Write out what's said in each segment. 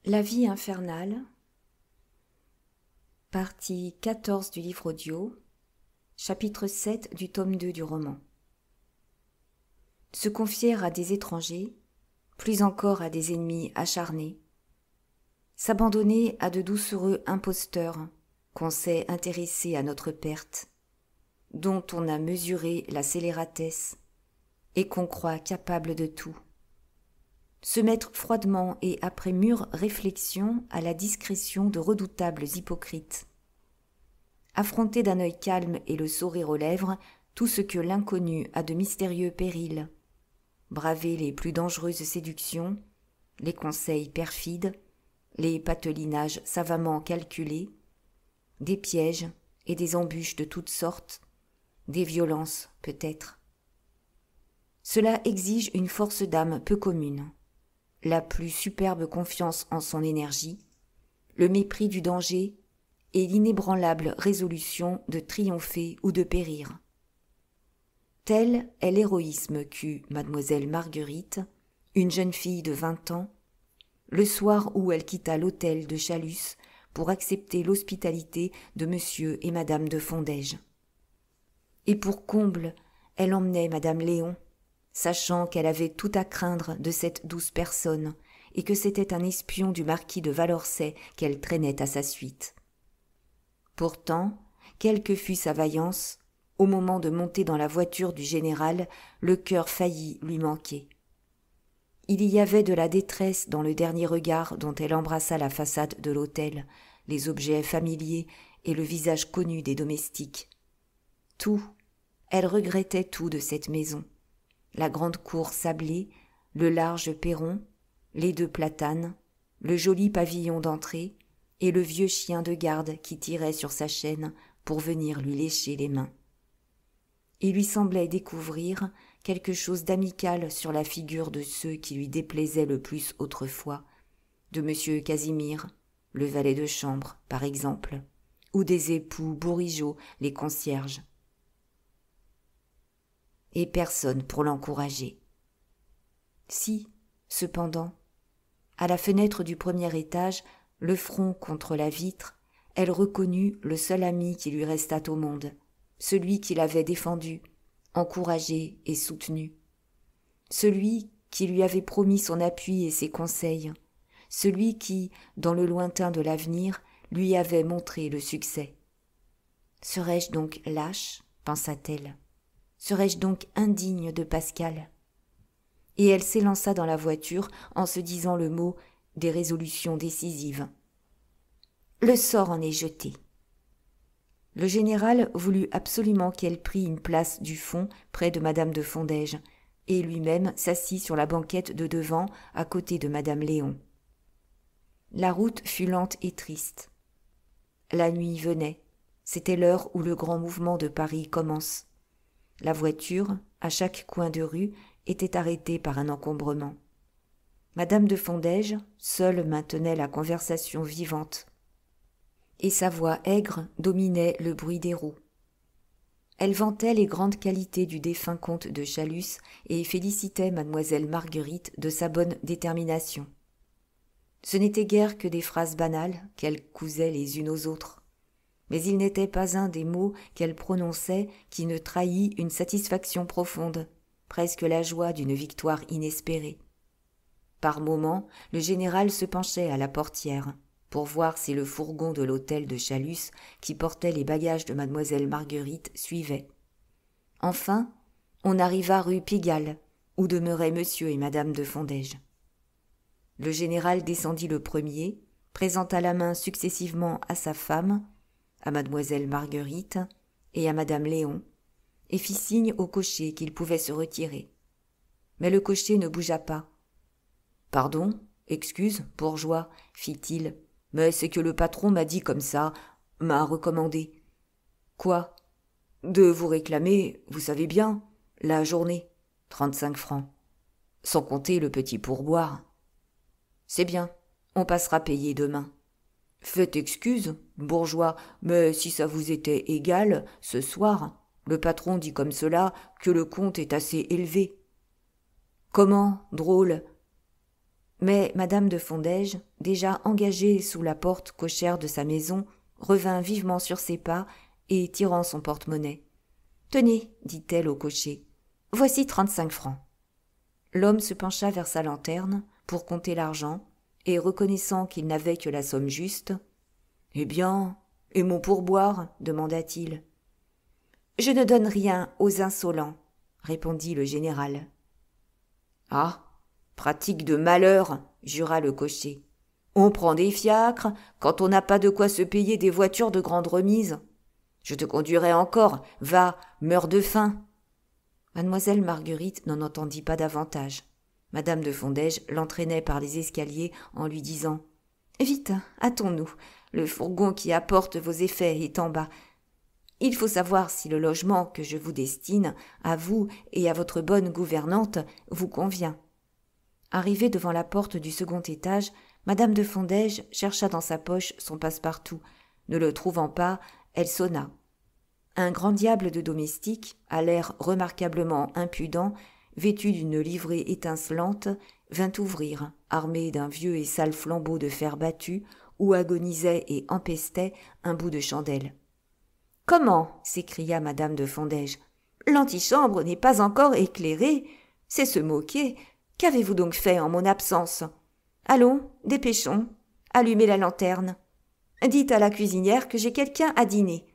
La vie infernale, partie 14 du livre audio, chapitre 7 du tome 2 du roman. Se confier à des étrangers, plus encore à des ennemis acharnés, s'abandonner à de doucereux imposteurs qu'on sait intéressés à notre perte, dont on a mesuré la scélératesse et qu'on croit capable de tout. Se mettre froidement et après mûre réflexion à la discrétion de redoutables hypocrites. Affronter d'un œil calme et le sourire aux lèvres tout ce que l'inconnu a de mystérieux périls. Braver les plus dangereuses séductions, les conseils perfides, les patelinages savamment calculés, des pièges et des embûches de toutes sortes, des violences peut-être. Cela exige une force d'âme peu commune, la plus superbe confiance en son énergie, le mépris du danger et l'inébranlable résolution de triompher ou de périr. Tel est l'héroïsme qu'eut mademoiselle Marguerite, une jeune fille de 20 ans, le soir où elle quitta l'hôtel de Chalus pour accepter l'hospitalité de monsieur et madame de Fondège. Et pour comble, elle emmenait madame Léon, sachant qu'elle avait tout à craindre de cette douce personne et que c'était un espion du marquis de Valorcey qu'elle traînait à sa suite. Pourtant, quelle que fût sa vaillance, au moment de monter dans la voiture du général, le cœur faillit lui manquer. Il y avait de la détresse dans le dernier regard dont elle embrassa la façade de l'hôtel, les objets familiers et le visage connu des domestiques. Tout, elle regrettait tout de cette maison. La grande cour sablée, le large perron, les 2 platanes, le joli pavillon d'entrée et le vieux chien de garde qui tirait sur sa chaîne pour venir lui lécher les mains. Il lui semblait découvrir quelque chose d'amical sur la figure de ceux qui lui déplaisaient le plus autrefois, de M. Casimir, le valet de chambre, par exemple, ou des époux bourrigeaux, les concierges. Et personne pour l'encourager. Si, cependant, à la fenêtre du premier étage, le front contre la vitre, elle reconnut le seul ami qui lui restât au monde, celui qui l'avait défendu, encouragé et soutenu, celui qui lui avait promis son appui et ses conseils, celui qui, dans le lointain de l'avenir, lui avait montré le succès. Serais-je donc lâche, pensa-t-elle? Serais-je donc indigne de Pascal? Et elle s'élança dans la voiture en se disant le mot des résolutions décisives. Le sort en est jeté. Le général voulut absolument qu'elle prît une place du fond près de madame de Fondège, et lui-même s'assit sur la banquette de devant à côté de madame Léon. La route fut lente et triste. La nuit venait, c'était l'heure où le grand mouvement de Paris commence. La voiture, à chaque coin de rue, était arrêtée par un encombrement. Madame de Fondège, seule, maintenait la conversation vivante, et sa voix aigre dominait le bruit des roues. Elle vantait les grandes qualités du défunt comte de Chalus et félicitait mademoiselle Marguerite de sa bonne détermination. Ce n'était guère que des phrases banales qu'elle cousait les unes aux autres. Mais il n'était pas un des mots qu'elle prononçait qui ne trahît une satisfaction profonde, presque la joie d'une victoire inespérée. Par moments, le général se penchait à la portière pour voir si le fourgon de l'hôtel de Chalus, qui portait les bagages de mademoiselle Marguerite, suivait. Enfin, on arriva rue Pigalle, où demeuraient monsieur et madame de Fondège. Le général descendit le premier, présenta la main successivement à sa femme, à mademoiselle Marguerite et à madame Léon, et fit signe au cocher qu'il pouvait se retirer. Mais le cocher ne bougea pas. « Pardon, excuse, bourgeois, fit-il, mais c'est que le patron m'a dit comme ça, m'a recommandé. Quoi? De vous réclamer, vous savez bien, la journée, 35 francs, sans compter le petit pourboire. C'est bien, on passera payer demain. Faites excuse, bourgeois, mais si ça vous était égal, ce soir, le patron dit comme cela que le compte est assez élevé. Comment, drôle? Mais madame de Fondège, déjà engagée sous la porte cochère de sa maison, revint vivement sur ses pas et tirant son porte-monnaie. « Tenez, dit-elle au cocher, voici 35 francs. » L'homme se pencha vers sa lanterne pour compter l'argent et, reconnaissant qu'il n'avait que la somme juste, « Eh bien, et mon pourboire ?» demanda-t-il. « Je ne donne rien aux insolents, » répondit le général. « Ah, pratique de malheur, » jura le cocher. « On prend des fiacres quand on n'a pas de quoi se payer des voitures de grande remise. Je te conduirai encore, va, meurs de faim. » Mademoiselle Marguerite n'en entendit pas davantage. Madame de Fondège l'entraînait par les escaliers en lui disant « Vite, hâtons-nous, le fourgon qui apporte vos effets est en bas. Il faut savoir si le logement que je vous destine, à vous et à votre bonne gouvernante, vous convient. » Arrivée devant la porte du second étage, Madame de Fondège chercha dans sa poche son passe-partout. Ne le trouvant pas, elle sonna. Un grand diable de domestique, à l'air remarquablement impudent, vêtu d'une livrée étincelante, vint ouvrir, armé d'un vieux et sale flambeau de fer battu, où agonisait et empestait un bout de chandelle. « Comment » s'écria madame de Fondège. « L'antichambre n'est pas encore éclairée. C'est se moquer. Qu'avez-vous donc fait en mon absence ? Allons, dépêchons. Allumez la lanterne. Dites à la cuisinière que j'ai quelqu'un à dîner.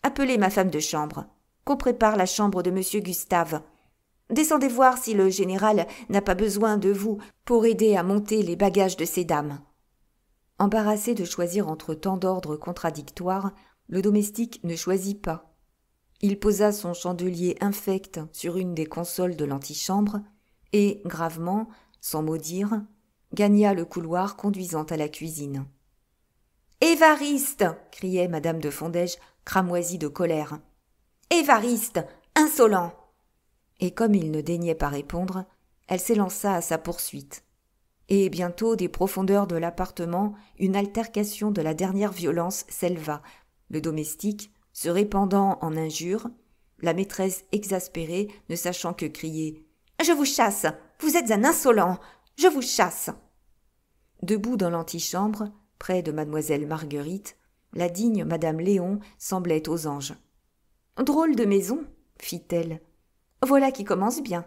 Appelez ma femme de chambre, qu'on prépare la chambre de monsieur Gustave. Descendez voir si le général n'a pas besoin de vous pour aider à monter les bagages de ces dames. » Embarrassé de choisir entre tant d'ordres contradictoires, le domestique ne choisit pas. Il posa son chandelier infect sur une des consoles de l'antichambre et, gravement, sans mot dire, gagna le couloir conduisant à la cuisine. « Évariste !» criait madame de Fondège, cramoisie de colère. « Évariste, insolent !» Et comme il ne daignait pas répondre, elle s'élança à sa poursuite. Et bientôt, des profondeurs de l'appartement, une altercation de la dernière violence s'éleva, le domestique se répandant en injures, la maîtresse exaspérée ne sachant que crier « Je vous chasse, vous êtes un insolent, je vous chasse !» Debout dans l'antichambre, près de mademoiselle Marguerite, la digne madame Léon semblait aux anges. « Drôle de maison, fit-elle. Voilà qui commence bien. »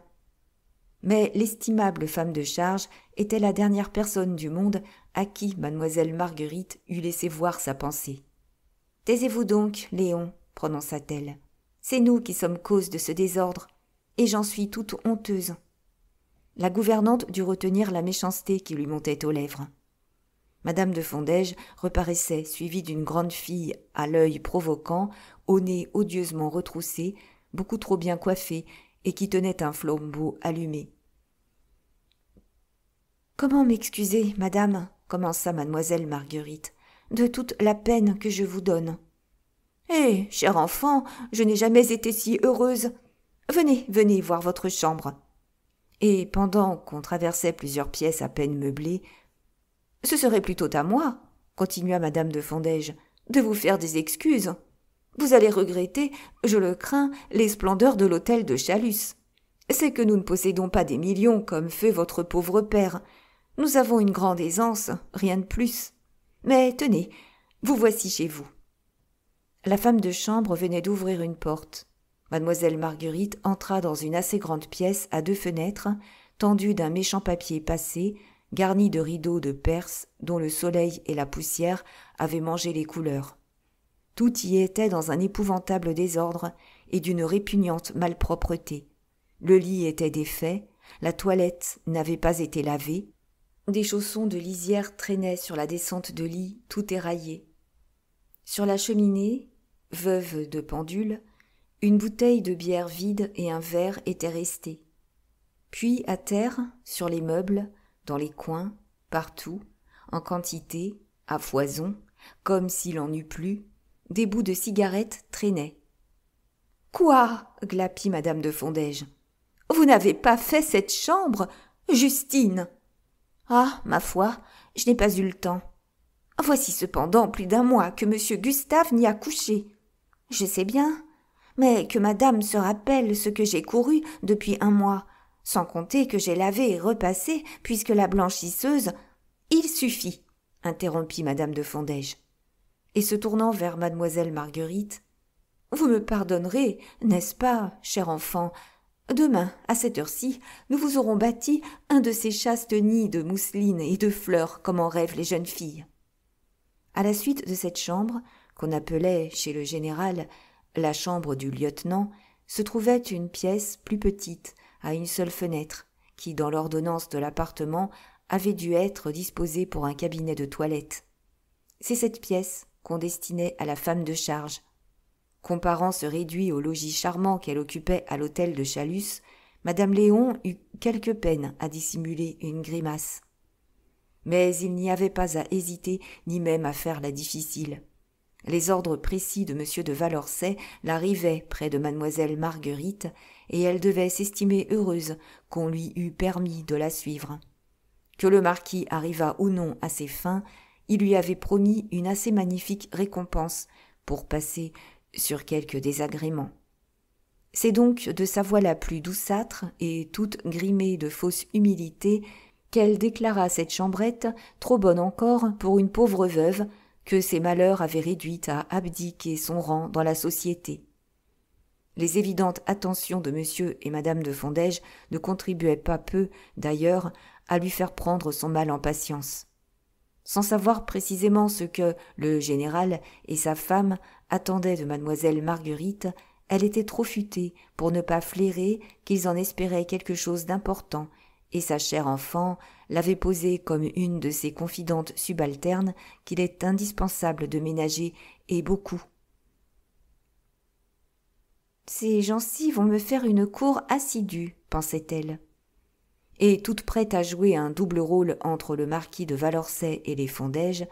Mais l'estimable femme de charge était la dernière personne du monde à qui mademoiselle Marguerite eût laissé voir sa pensée. « Taisez-vous donc, Léon, prononça-t-elle. C'est nous qui sommes cause de ce désordre, et j'en suis toute honteuse. » La gouvernante dut retenir la méchanceté qui lui montait aux lèvres. Madame de Fondège reparaissait, suivie d'une grande fille à l'œil provoquant, au nez odieusement retroussé, beaucoup trop bien coiffée, et qui tenait un flambeau allumé. « Comment m'excuser, madame, commença mademoiselle Marguerite, de toute la peine que je vous donne. Eh, cher enfant, je n'ai jamais été si heureuse. Venez, venez voir votre chambre. » Et pendant qu'on traversait plusieurs pièces à peine meublées, « Ce serait plutôt à moi, » continua madame de Fondège, « de vous faire des excuses. Vous allez regretter, je le crains, les splendeurs de l'hôtel de Chalus. C'est que nous ne possédons pas des millions comme fait votre pauvre père. Nous avons une grande aisance, rien de plus. Mais tenez, vous voici chez vous. » La femme de chambre venait d'ouvrir une porte. Mademoiselle Marguerite entra dans une assez grande pièce à 2 fenêtres, tendue d'un méchant papier passé, garnie de rideaux de Perse dont le soleil et la poussière avaient mangé les couleurs. Tout y était dans un épouvantable désordre et d'une répugnante malpropreté. Le lit était défait, la toilette n'avait pas été lavée, des chaussons de lisière traînaient sur la descente de lit tout éraillée. Sur la cheminée, veuve de pendule, une bouteille de bière vide et un verre étaient restés. Puis à terre, sur les meubles, dans les coins, partout, en quantité, à foison, comme s'il en eût plus, des bouts de cigarettes traînaient. « Quoi » glapit madame de Fondège. « Vous n'avez pas fait cette chambre, Justine !»« Ah, ma foi, je n'ai pas eu le temps. Voici cependant plus d'1 mois que monsieur Gustave n'y a couché. Je sais bien, mais que madame se rappelle ce que j'ai couru depuis 1 mois, Sans compter que j'ai lavé et repassé, puisque la blanchisseuse… Il suffit, interrompit madame de Fondège. Et se tournant vers mademoiselle Marguerite, vous me pardonnerez, n'est-ce pas, cher enfant, demain, à cette heure-ci, nous vous aurons bâti un de ces chastes nids de mousseline et de fleurs comme en rêvent les jeunes filles. À la suite de cette chambre, qu'on appelait chez le général la chambre du lieutenant, se trouvait une pièce plus petite, à une seule fenêtre, qui, dans l'ordonnance de l'appartement, avait dû être disposée pour un cabinet de toilette. C'est cette pièce qu'on destinait à la femme de charge. Comparant ce réduit au logis charmant qu'elle occupait à l'hôtel de Chalus, madame Léon eut quelque peine à dissimuler une grimace. Mais il n'y avait pas à hésiter, ni même à faire la difficile. Les ordres précis de M. de Valorcet l'arrivaient près de mademoiselle Marguerite, et elle devait s'estimer heureuse qu'on lui eût permis de la suivre. Que le marquis arrivât ou non à ses fins, il lui avait promis une assez magnifique récompense pour passer sur quelque désagrément. C'est donc de sa voix la plus douceâtre et toute grimée de fausse humilité qu'elle déclara cette chambrette trop bonne encore pour une pauvre veuve que ses malheurs avaient réduite à abdiquer son rang dans la société. Les évidentes attentions de monsieur et madame de Fondège ne contribuaient pas peu, d'ailleurs, à lui faire prendre son mal en patience. Sans savoir précisément ce que le général et sa femme attendaient de mademoiselle Marguerite, elle était trop futée pour ne pas flairer qu'ils en espéraient quelque chose d'important, et sa chère enfant l'avait posée comme une de ces confidentes subalternes qu'il est indispensable de ménager, et beaucoup. « Ces gens-ci vont me faire une cour assidue, pensait-elle. Et toute prête à jouer un double rôle entre le marquis de Valorcet et les Fondège,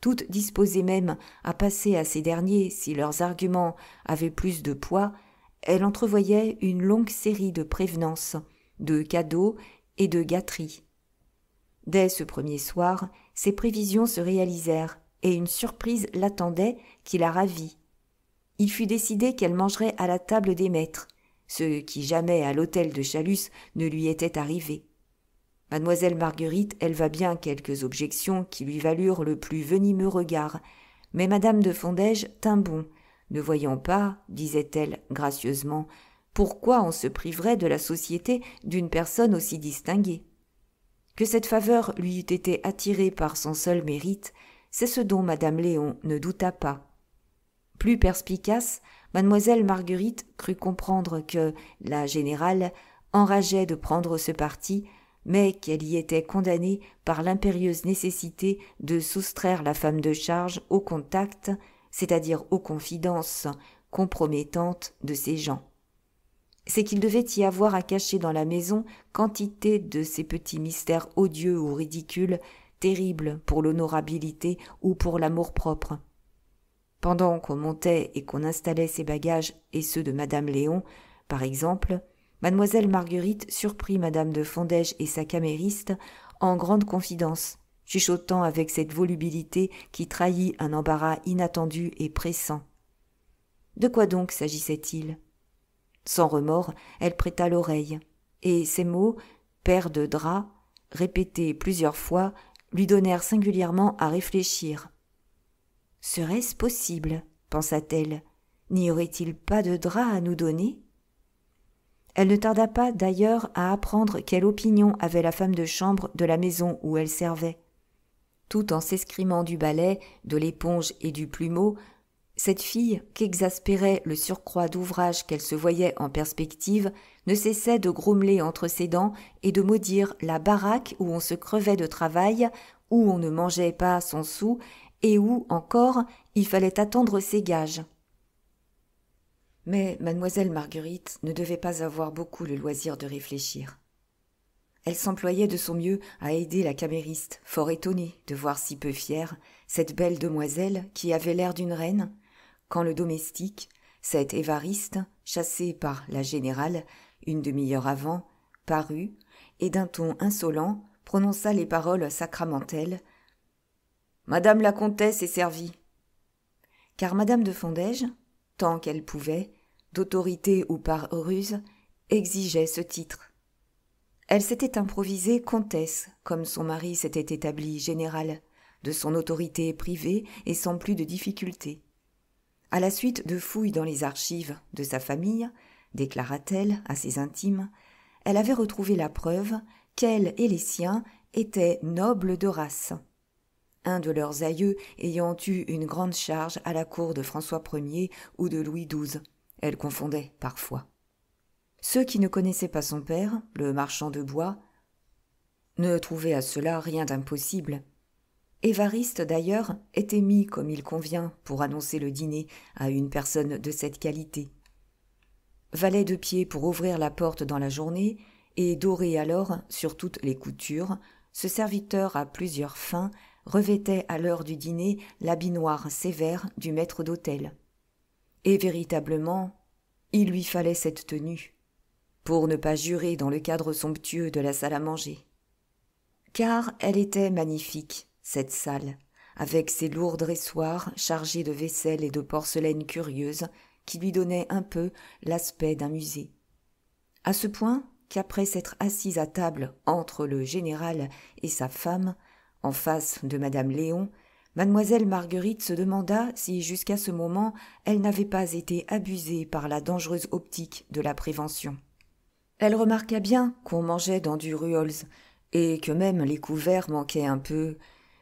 toute disposée même à passer à ces derniers si leurs arguments avaient plus de poids, elle entrevoyait une longue série de prévenances, de cadeaux et de gâteries. Dès ce premier soir, ses prévisions se réalisèrent, et une surprise l'attendait qui la ravit. Il fut décidé qu'elle mangerait à la table des maîtres, ce qui jamais à l'hôtel de Chalus ne lui était arrivé. Mademoiselle Marguerite éleva bien quelques objections qui lui valurent le plus venimeux regard, mais madame de Fondège tint bon, ne voyant pas, disait-elle gracieusement, pourquoi on se priverait de la société d'une personne aussi distinguée. Que cette faveur lui eût été attirée par son seul mérite, c'est ce dont madame Léon ne douta pas. Plus perspicace, mademoiselle Marguerite crut comprendre que la générale enrageait de prendre ce parti, mais qu'elle y était condamnée par l'impérieuse nécessité de soustraire la femme de charge au contact, c'est-à-dire aux confidences compromettantes de ces gens. C'est qu'il devait y avoir à cacher dans la maison quantité de ces petits mystères odieux ou ridicules, terribles pour l'honorabilité ou pour l'amour-propre. Pendant qu'on montait et qu'on installait ses bagages et ceux de madame Léon, par exemple, mademoiselle Marguerite surprit madame de Fondège et sa camériste en grande confidence, chuchotant avec cette volubilité qui trahit un embarras inattendu et pressant. De quoi donc s'agissait-il ? Sans remords, elle prêta l'oreille, et ces mots, paire de drap, répétés plusieurs fois, lui donnèrent singulièrement à réfléchir. Serait-ce possible, pensa-t-elle, n'y aurait-il pas de drap à nous donner ? Elle ne tarda pas d'ailleurs à apprendre quelle opinion avait la femme de chambre de la maison où elle servait. Tout en s'escrimant du balai, de l'éponge et du plumeau, cette fille, qu'exaspérait le surcroît d'ouvrage qu'elle se voyait en perspective, ne cessait de grommeler entre ses dents et de maudire la baraque où on se crevait de travail, où on ne mangeait pas son sou, et où, encore, il fallait attendre ses gages. Mais mademoiselle Marguerite ne devait pas avoir beaucoup le loisir de réfléchir. Elle s'employait de son mieux à aider la camériste, fort étonnée de voir si peu fière cette belle demoiselle qui avait l'air d'une reine, quand le domestique, cet Évariste, chassé par la générale une demi-heure avant, parut, et d'un ton insolent prononça les paroles sacramentelles. Madame la comtesse est servie. Car madame de Fondège, tant qu'elle pouvait, d'autorité ou par ruse, exigeait ce titre. Elle s'était improvisée comtesse, comme son mari s'était établi général, de son autorité privée et sans plus de difficulté. À la suite de fouilles dans les archives de sa famille, déclara-t-elle à ses intimes, elle avait retrouvé la preuve qu'elle et les siens étaient nobles de race. Un de leurs aïeux ayant eu une grande charge à la cour de François Ier ou de Louis XII, elle confondait parfois. Ceux qui ne connaissaient pas son père, le marchand de bois, ne trouvaient à cela rien d'impossible. Évariste, d'ailleurs, était mis comme il convient pour annoncer le dîner à une personne de cette qualité. Valet de pied pour ouvrir la porte dans la journée, et doré alors sur toutes les coutures, ce serviteur à plusieurs fins revêtait à l'heure du dîner l'habit noir sévère du maître d'hôtel. Et véritablement, il lui fallait cette tenue, pour ne pas jurer dans le cadre somptueux de la salle à manger. Car elle était magnifique, cette salle, avec ses lourds dressoirs chargés de vaisselle et de porcelaine curieuse qui lui donnaient un peu l'aspect d'un musée. À ce point qu'après s'être assise à table entre le général et sa femme, en face de madame Léon, mademoiselle Marguerite se demanda si jusqu'à ce moment elle n'avait pas été abusée par la dangereuse optique de la prévention. Elle remarqua bien qu'on mangeait dans du Ruols, et que même les couverts manquaient un peu,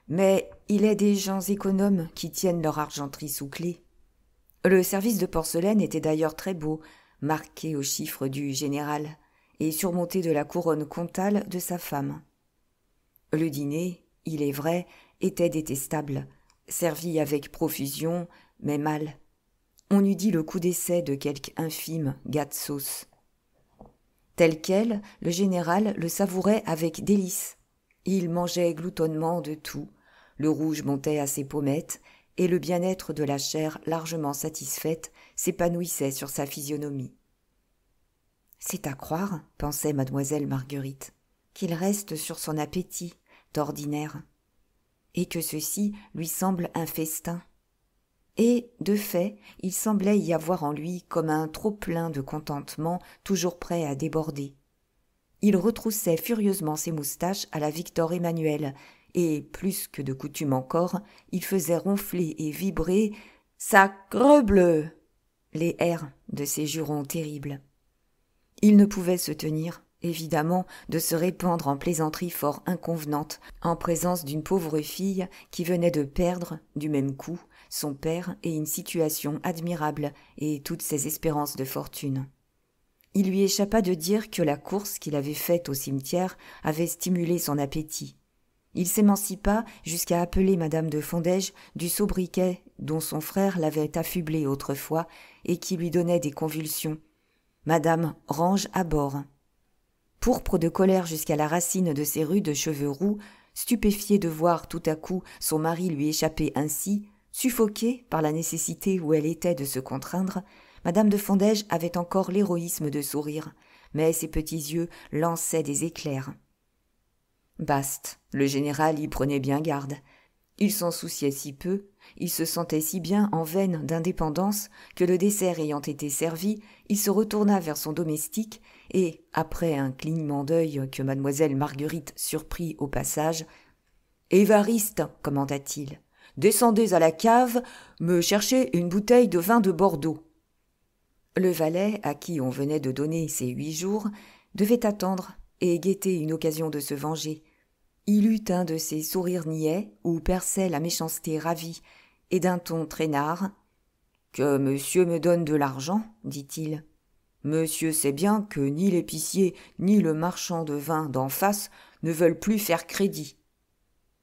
mais il est des gens économes qui tiennent leur argenterie sous clé. Le service de porcelaine était d'ailleurs très beau, marqué au chiffre du général, et surmonté de la couronne comtale de sa femme. Le dîner, il est vrai, était détestable, servi avec profusion, mais mal. On eût dit le coup d'essai de quelque infime gâte-sauce. Tel quel, le général le savourait avec délice. Il mangeait gloutonnement de tout, le rouge montait à ses pommettes, et le bien-être de la chair largement satisfaite s'épanouissait sur sa physionomie. « C'est à croire, pensait mademoiselle Marguerite, qu'il reste sur son appétit, d'ordinaire, et que ceci lui semble un festin. » Et, de fait, il semblait y avoir en lui comme un trop-plein de contentement toujours prêt à déborder. Il retroussait furieusement ses moustaches à la Victor Emmanuel, et, plus que de coutume encore, il faisait ronfler et vibrer « Sacrebleu !» les airs de ses jurons terribles. Il ne pouvait se tenir, évidemment, de se répandre en plaisanteries fort inconvenantes en présence d'une pauvre fille qui venait de perdre, du même coup, son père et une situation admirable et toutes ses espérances de fortune. Il lui échappa de dire que la course qu'il avait faite au cimetière avait stimulé son appétit. Il s'émancipa jusqu'à appeler madame de Fondège du sobriquet dont son frère l'avait affublé autrefois et qui lui donnait des convulsions. Madame Range à bord. Pourpre de colère jusqu'à la racine de ses rudes cheveux roux, stupéfiée de voir tout à coup son mari lui échapper ainsi, suffoquée par la nécessité où elle était de se contraindre, madame de Fondège avait encore l'héroïsme de sourire, mais ses petits yeux lançaient des éclairs. Bast, le général y prenait bien garde. Il s'en souciait si peu, il se sentait si bien en veine d'indépendance que le dessert ayant été servi, il se retourna vers son domestique et, après un clignement d'œil que mademoiselle Marguerite surprit au passage, « Évariste, commanda-t-il, descendez à la cave, me chercher une bouteille de vin de Bordeaux. » Le valet, à qui on venait de donner ses 8 jours, devait attendre et guetter une occasion de se venger. Il eut un de ces sourires niais où perçait la méchanceté ravie, et d'un ton traînard. « Que monsieur me donne de l'argent, dit-il. Monsieur sait bien que ni l'épicier ni le marchand de vin d'en face ne veulent plus faire crédit. »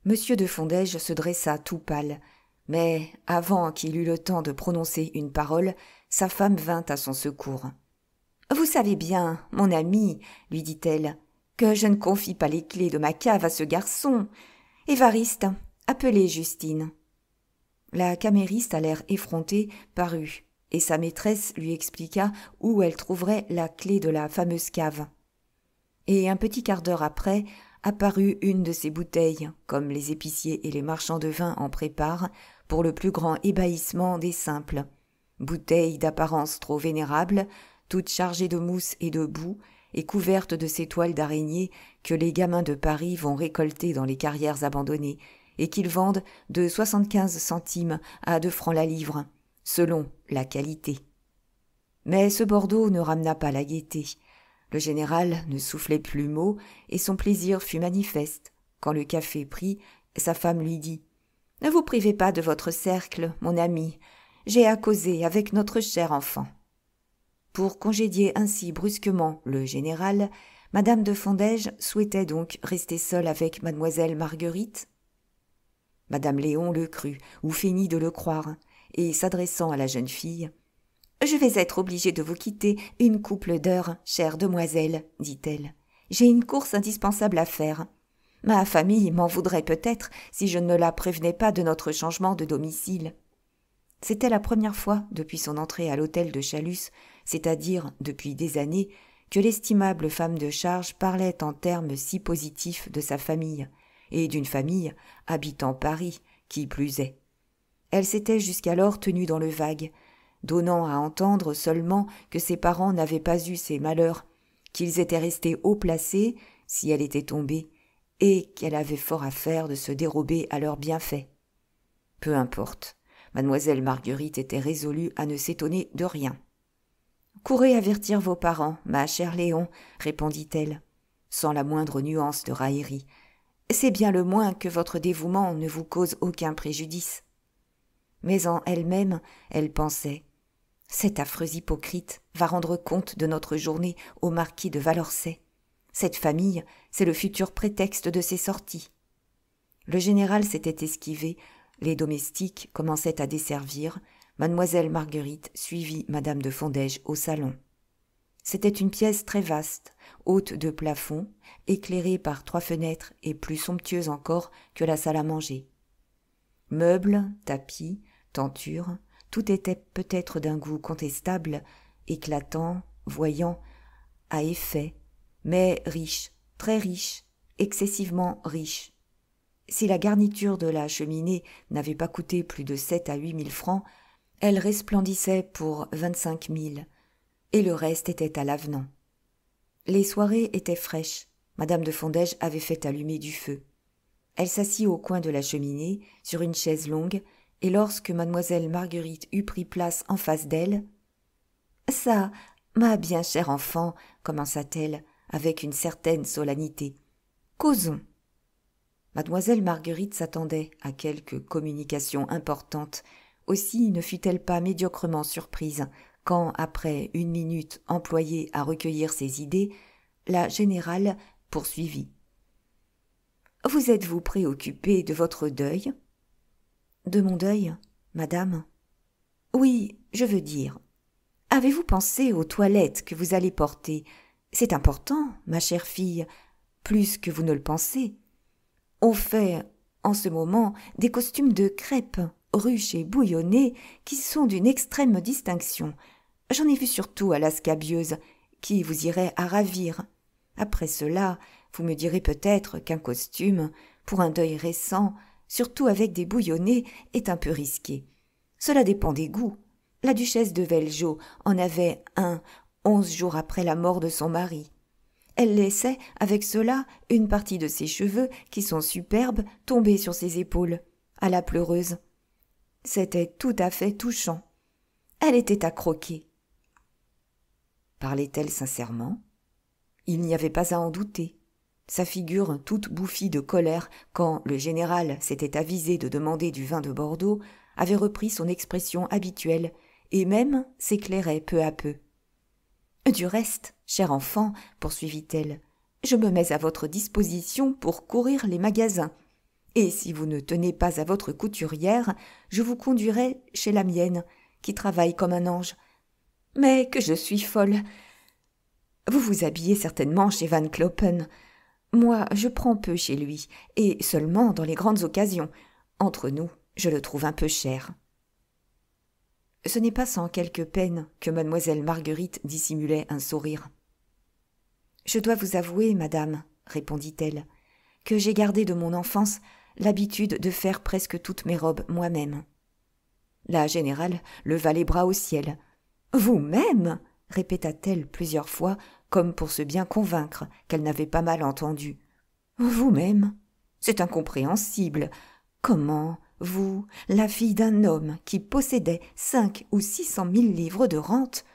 Monsieur de Fondège se dressa tout pâle, mais avant qu'il eût le temps de prononcer une parole, sa femme vint à son secours. « Vous savez bien, mon ami, lui dit-elle, que je ne confie pas les clés de ma cave à ce garçon. Évariste, appelez Justine. » La camériste, à l'air effronté, parut, et sa maîtresse lui expliqua où elle trouverait la clé de la fameuse cave. Et un petit quart d'heure après, apparut une de ces bouteilles, comme les épiciers et les marchands de vin en préparent, pour le plus grand ébahissement des simples. Bouteille d'apparence trop vénérable, toute chargée de mousse et de boue, et couverte de ces toiles d'araignée que les gamins de Paris vont récolter dans les carrières abandonnées, et qu'ils vendent de 75 centimes à 2 francs la livre, selon la qualité. Mais ce Bordeaux ne ramena pas la gaieté. Le général ne soufflait plus mot, et son plaisir fut manifeste. Quand le café prit, sa femme lui dit « Ne vous privez pas de votre cercle, mon ami. J'ai à causer avec notre cher enfant. » Pour congédier ainsi brusquement le général, madame de Fondège souhaitait donc rester seule avec mademoiselle Marguerite. Madame Léon le crut, ou feignit de le croire, et s'adressant à la jeune fille, « Je vais être obligée de vous quitter une couple d'heures, chère demoiselle, dit-elle. J'ai une course indispensable à faire. Ma famille m'en voudrait peut-être si je ne la prévenais pas de notre changement de domicile. » C'était la première fois depuis son entrée à l'hôtel de Chalus, c'est-à-dire depuis des années, que l'estimable femme de charge parlait en termes si positifs de sa famille, et d'une famille habitant Paris, qui plus est. Elle s'était jusqu'alors tenue dans le vague, donnant à entendre seulement que ses parents n'avaient pas eu ces malheurs, qu'ils étaient restés haut placés, si elle était tombée, et qu'elle avait fort à faire de se dérober à leurs bienfaits. Peu importe. Mademoiselle Marguerite était résolue à ne s'étonner de rien. « Courez avertir vos parents, ma chère Léon, » répondit-elle, sans la moindre nuance de raillerie. « C'est bien le moins que votre dévouement ne vous cause aucun préjudice. » Mais en elle-même, elle pensait « Cet affreux hypocrite va rendre compte de notre journée au marquis de Valorcet. Cette famille, c'est le futur prétexte de ses sorties. » Le général s'était esquivé. Les domestiques commençaient à desservir. Mademoiselle Marguerite suivit madame de Fondège au salon. C'était une pièce très vaste, haute de plafond, éclairée par 3 fenêtres et plus somptueuse encore que la salle à manger. Meubles, tapis, tentures, tout était peut-être d'un goût contestable, éclatant, voyant, à effet, mais riche, très riche, excessivement riche. Si la garniture de la cheminée n'avait pas coûté plus de 7 à 8 000 francs, elle resplendissait pour 25 000, et le reste était à l'avenant. Les soirées étaient fraîches. Madame de Fondège avait fait allumer du feu. Elle s'assit au coin de la cheminée, sur une chaise longue, et lorsque mademoiselle Marguerite eut pris place en face d'elle, « Ça, ma bien chère enfant, commença-t-elle, avec une certaine solennité, causons. » Mademoiselle Marguerite s'attendait à quelque communication importante, aussi ne fut-elle pas médiocrement surprise quand, après 1 minute employée à recueillir ses idées, la générale poursuivit. « Vous êtes-vous préoccupée de votre deuil ?»« De mon deuil, madame ?»« Oui, je veux dire. Avez-vous pensé aux toilettes que vous allez porter ? C'est important, ma chère fille, plus que vous ne le pensez. On fait, en ce moment, des costumes de crêpe, ruches et bouillonnés, qui sont d'une extrême distinction. J'en ai vu surtout à la Scabieuse, qui vous irait à ravir. Après cela, vous me direz peut-être qu'un costume, pour un deuil récent, surtout avec des bouillonnés, est un peu risqué. Cela dépend des goûts. La duchesse de Velgeau en avait un 11 jours après la mort de son mari. Elle laissait, avec cela, une partie de ses cheveux, qui sont superbes, tomber sur ses épaules, à la pleureuse. C'était tout à fait touchant. Elle était à croquer. Parlait-elle sincèrement ? Il n'y avait pas à en douter. Sa figure toute bouffie de colère, quand le général s'était avisé de demander du vin de Bordeaux, avait repris son expression habituelle, et même s'éclairait peu à peu. « Du reste, cher enfant, poursuivit-elle, je me mets à votre disposition pour courir les magasins, et si vous ne tenez pas à votre couturière, je vous conduirai chez la mienne, qui travaille comme un ange. Mais que je suis folle! Vous vous habillez certainement chez Van Clopen. Moi, je prends peu chez lui, et seulement dans les grandes occasions. Entre nous, je le trouve un peu cher. » Ce n'est pas sans quelque peine que mademoiselle Marguerite dissimulait un sourire. « Je dois vous avouer, madame, répondit-elle, que j'ai gardé de mon enfance l'habitude de faire presque toutes mes robes moi-même. » La générale leva les bras au ciel. « Vous-même » répéta-t-elle plusieurs fois comme pour se bien convaincre qu'elle n'avait pas mal entendu. « Vous-même ? C'est incompréhensible. Comment, vous, la fille d'un homme qui possédait 500 ou 600 000 livres de rente ?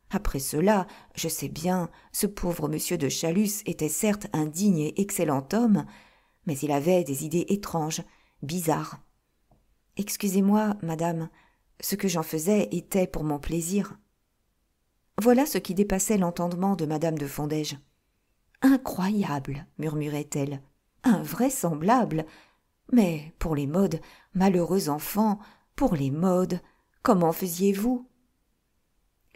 Après cela, je sais bien, ce pauvre monsieur de Chalus était certes un digne et excellent homme, mais il avait des idées étranges, bizarres. Excusez-moi, madame, ce que j'en faisais était pour mon plaisir. » Voilà ce qui dépassait l'entendement de madame de Fondège. « Incroyable, murmurait-elle, invraisemblable. Mais pour les modes, malheureux enfant, pour les modes, comment faisiez-vous »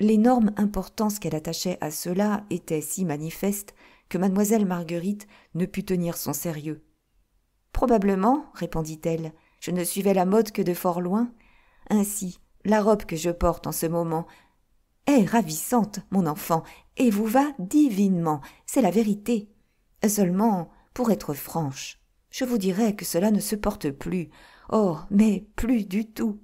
L'énorme importance qu'elle attachait à cela était si manifeste que mademoiselle Marguerite ne put tenir son sérieux. « Probablement, répondit-elle, je ne suivais la mode que de fort loin. Ainsi, la robe que je porte en ce moment est ravissante, mon enfant, et vous va divinement, c'est la vérité. Seulement, pour être franche, je vous dirais que cela ne se porte plus. Oh, mais plus du tout.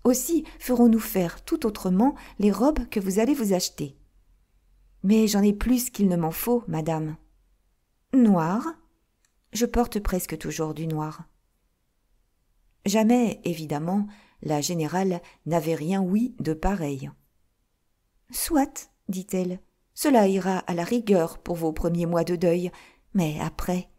Aussi ferons-nous faire tout autrement les robes que vous allez vous acheter. Mais j'en ai plus qu'il ne m'en faut, madame. Noir ? Je porte presque toujours du noir. Jamais, évidemment, la générale n'avait rien ouï de pareil. Soit, dit-elle, cela ira à la rigueur pour vos premiers mois de deuil, mais après,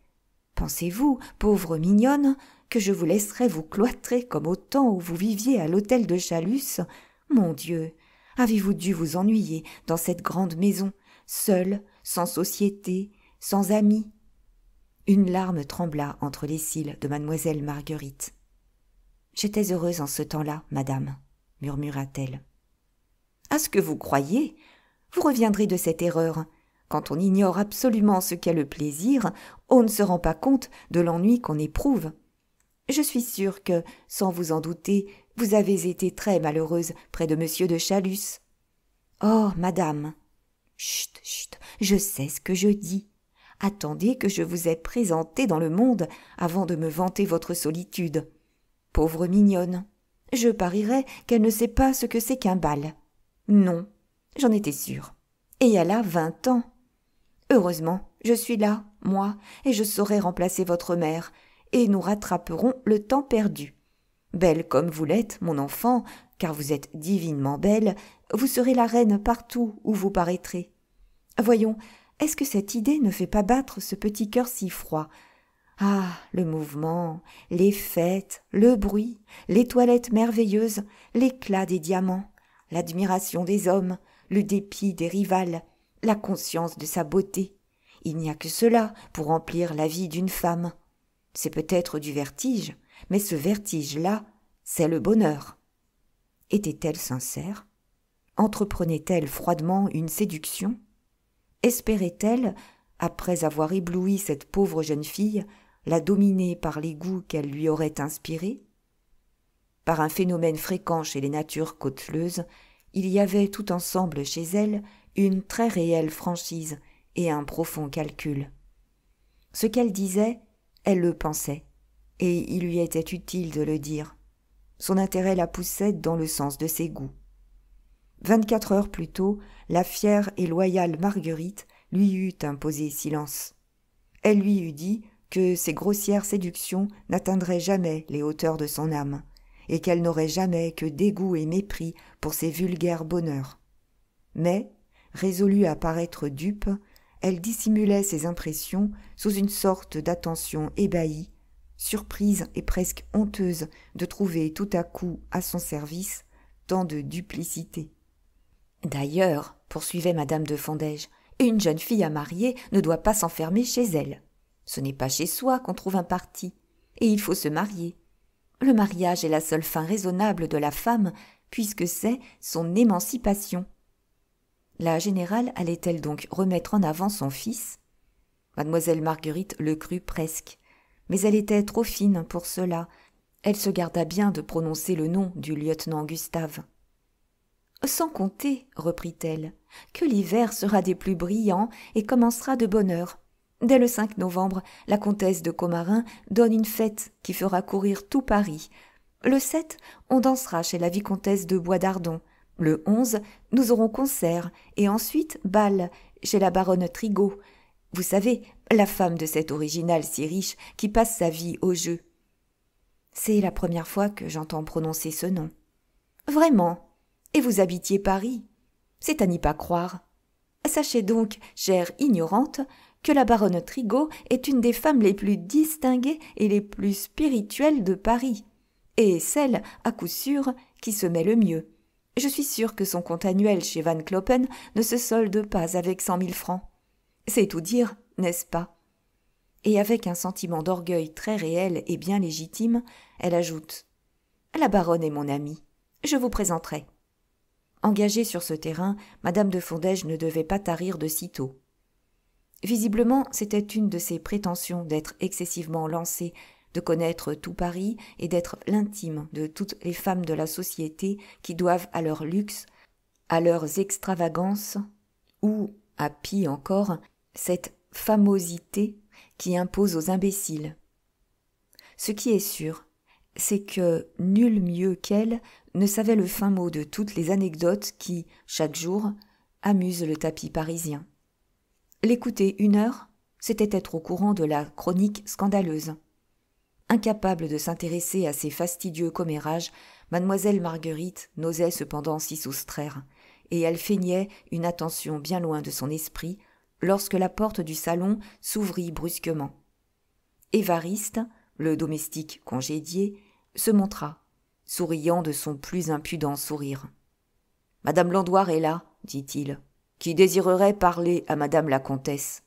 pensez-vous, pauvre mignonne, que je vous laisserai vous cloîtrer comme au temps où vous viviez à l'hôtel de Chalus ? Mon Dieu, avez-vous dû vous ennuyer dans cette grande maison, seule, sans société, sans amis ? Une larme trembla entre les cils de mademoiselle Marguerite. « J'étais heureuse en ce temps-là, madame, » murmura-t-elle. « À ce que vous croyez, vous reviendrez de cette erreur. Quand on ignore absolument ce qu'est le plaisir, on ne se rend pas compte de l'ennui qu'on éprouve. Je suis sûre que, sans vous en douter, vous avez été très malheureuse près de monsieur de Chalus. Oh, madame !»« Chut, chut, je sais ce que je dis. Attendez que je vous ai présenté dans le monde avant de me vanter votre solitude. Pauvre mignonne, je parierais qu'elle ne sait pas ce que c'est qu'un bal. Non, j'en étais sûre. Et elle a 20 ans. Heureusement, je suis là, moi, et je saurai remplacer votre mère, et nous rattraperons le temps perdu. Belle comme vous l'êtes, mon enfant, car vous êtes divinement belle, vous serez la reine partout où vous paraîtrez. Voyons, est-ce que cette idée ne fait pas battre ce petit cœur si froid ? Ah, le mouvement, les fêtes, le bruit, les toilettes merveilleuses, l'éclat des diamants, l'admiration des hommes, le dépit des rivales, la conscience de sa beauté. Il n'y a que cela pour remplir la vie d'une femme. C'est peut-être du vertige, mais ce vertige-là, c'est le bonheur. Était-elle sincère ? Entreprenait-elle froidement une séduction ? Espérait-elle, après avoir ébloui cette pauvre jeune fille, la dominer par les goûts qu'elle lui aurait inspirés ? Par un phénomène fréquent chez les natures cauteleuses, il y avait tout ensemble chez elle une très réelle franchise et un profond calcul. Ce qu'elle disait, elle le pensait, et il lui était utile de le dire. Son intérêt la poussait dans le sens de ses goûts. 24 heures plus tôt, la fière et loyale Marguerite lui eût imposé silence. Elle lui eût dit que ses grossières séductions n'atteindraient jamais les hauteurs de son âme, et qu'elle n'aurait jamais que dégoût et mépris pour ses vulgaires bonheurs. Mais, résolue à paraître dupe, elle dissimulait ses impressions sous une sorte d'attention ébahie, surprise et presque honteuse de trouver tout à coup à son service tant de duplicité. D'ailleurs, poursuivait madame de Fondège, une jeune fille à marier ne doit pas s'enfermer chez elle. Ce n'est pas chez soi qu'on trouve un parti, et il faut se marier. Le mariage est la seule fin raisonnable de la femme, puisque c'est son émancipation. La générale allait-elle donc remettre en avant son fils ? Mademoiselle Marguerite le crut presque, mais elle était trop fine pour cela. Elle se garda bien de prononcer le nom du lieutenant Gustave. « Sans compter, reprit-elle, que l'hiver sera des plus brillants et commencera de bonne heure. Dès le 5 novembre, la comtesse de Commarin donne une fête qui fera courir tout Paris. Le 7, on dansera chez la vicomtesse de Bois-d'Ardon. Le 11, nous aurons concert, et ensuite bal, chez la baronne Trigault. Vous savez, la femme de cet original si riche qui passe sa vie au jeu. C'est la première fois que j'entends prononcer ce nom. Vraiment? Et vous habitiez Paris? C'est à n'y pas croire. Sachez donc, chère ignorante, que la baronne Trigault est une des femmes les plus distinguées et les plus spirituelles de Paris, et celle, à coup sûr, qui se met le mieux. Je suis sûre que son compte annuel chez Van Clopen ne se solde pas avec 100 000 francs. C'est tout dire, n'est-ce pas? Et avec un sentiment d'orgueil très réel et bien légitime, elle ajoute « La baronne est mon amie. Je vous présenterai. » Engagée sur ce terrain, madame de Fondège ne devait pas tarir de sitôt. Visiblement, c'était une de ses prétentions d'être excessivement lancée, de connaître tout Paris et d'être l'intime de toutes les femmes de la société qui doivent à leur luxe, à leurs extravagances, ou, à pis encore, cette famosité qui impose aux imbéciles. Ce qui est sûr, c'est que nul mieux qu'elle ne savait le fin mot de toutes les anecdotes qui, chaque jour, amusent le tapis parisien. L'écouter 1 heure, c'était être au courant de la chronique scandaleuse. Incapable de s'intéresser à ces fastidieux commérages, mademoiselle Marguerite n'osait cependant s'y soustraire, et elle feignait une attention bien loin de son esprit lorsque la porte du salon s'ouvrit brusquement. Évariste, le domestique congédié, se montra, souriant de son plus impudent sourire. « Madame Landoire est là, dit-il, qui désirerait parler à madame la comtesse. »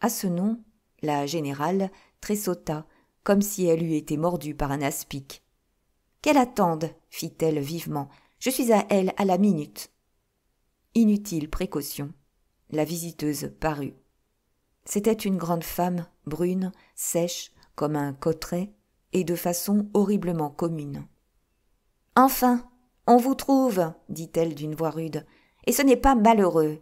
À ce nom, la générale tressauta, comme si elle eût été mordue par un aspic. « Qu'elle attende, fit-elle vivement, je suis à elle à la minute. » Inutile précaution. La visiteuse parut. C'était une grande femme, brune, sèche, comme un cotteret, et de façon horriblement commune. « Enfin, on vous trouve, dit-elle d'une voix rude, et ce n'est pas malheureux.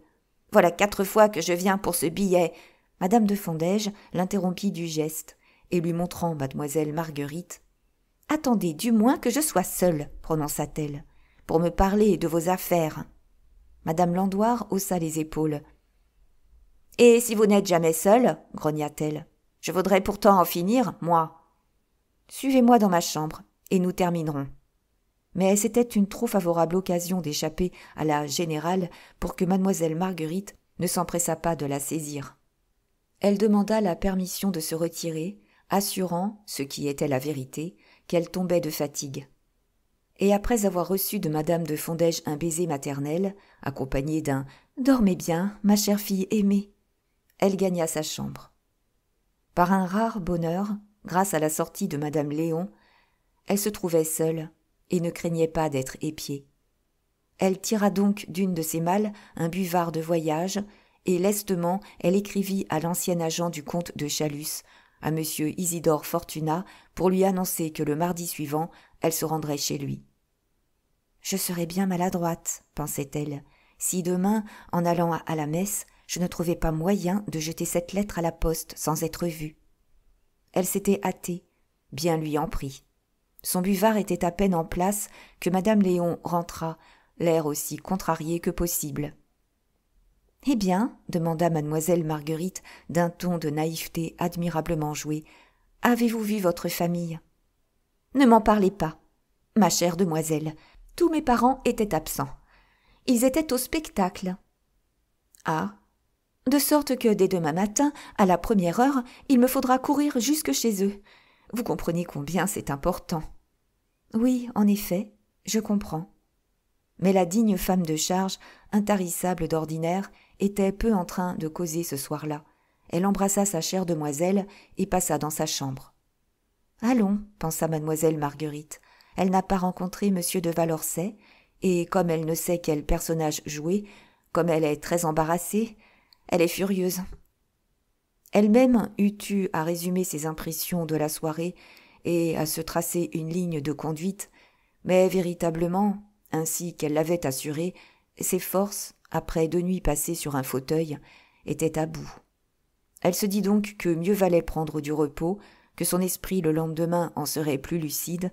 Voilà 4 fois que je viens pour ce billet. » Madame de Fondège l'interrompit du geste, et lui montrant mademoiselle Marguerite. « Attendez du moins que je sois seule, prononça-t-elle, pour me parler de vos affaires. » Madame Landoire haussa les épaules. « Et si vous n'êtes jamais seule, grogna-t-elle, je voudrais pourtant en finir, moi. Suivez-moi dans ma chambre, et nous terminerons. » Mais c'était une trop favorable occasion d'échapper à la générale pour que mademoiselle Marguerite ne s'empressât pas de la saisir. Elle demanda la permission de se retirer, assurant, ce qui était la vérité, qu'elle tombait de fatigue. Et après avoir reçu de madame de Fondège un baiser maternel, accompagné d'un « Dormez bien, ma chère fille aimée », elle gagna sa chambre. Par un rare bonheur, grâce à la sortie de madame Léon, elle se trouvait seule et ne craignait pas d'être épiée. Elle tira donc d'une de ses malles un buvard de voyage, et lestement elle écrivit à l'ancien agent du comte de Chalus, à monsieur Isidore Fortunat, pour lui annoncer que le mardi suivant, elle se rendrait chez lui. « Je serais bien maladroite, pensait-elle, si demain, en allant à la messe, je ne trouvais pas moyen de jeter cette lettre à la poste sans être vue. » Elle s'était hâtée, bien lui en prit. Son buvard était à peine en place que madame Léon rentra, l'air aussi contrarié que possible. « Eh bien, demanda mademoiselle Marguerite d'un ton de naïveté admirablement joué, « avez-vous vu votre famille ?»« Ne m'en parlez pas, ma chère demoiselle, tous mes parents étaient absents. Ils étaient au spectacle. »« Ah, de sorte que dès demain matin, à la première heure, il me faudra courir jusque chez eux. Vous comprenez combien c'est important. »« Oui, en effet, je comprends. » Mais la digne femme de charge, intarissable d'ordinaire, était peu en train de causer ce soir-là. Elle embrassa sa chère demoiselle et passa dans sa chambre. « Allons, pensa mademoiselle Marguerite, elle n'a pas rencontré monsieur de Valorcet, et comme elle ne sait quel personnage jouer, comme elle est très embarrassée, elle est furieuse. » Elle-même eût eu à résumer ses impressions de la soirée et à se tracer une ligne de conduite, mais véritablement, ainsi qu'elle l'avait assuré, ses forces, après 2 nuits passées sur un fauteuil, étaient à bout. Elle se dit donc que mieux valait prendre du repos, que son esprit le lendemain en serait plus lucide,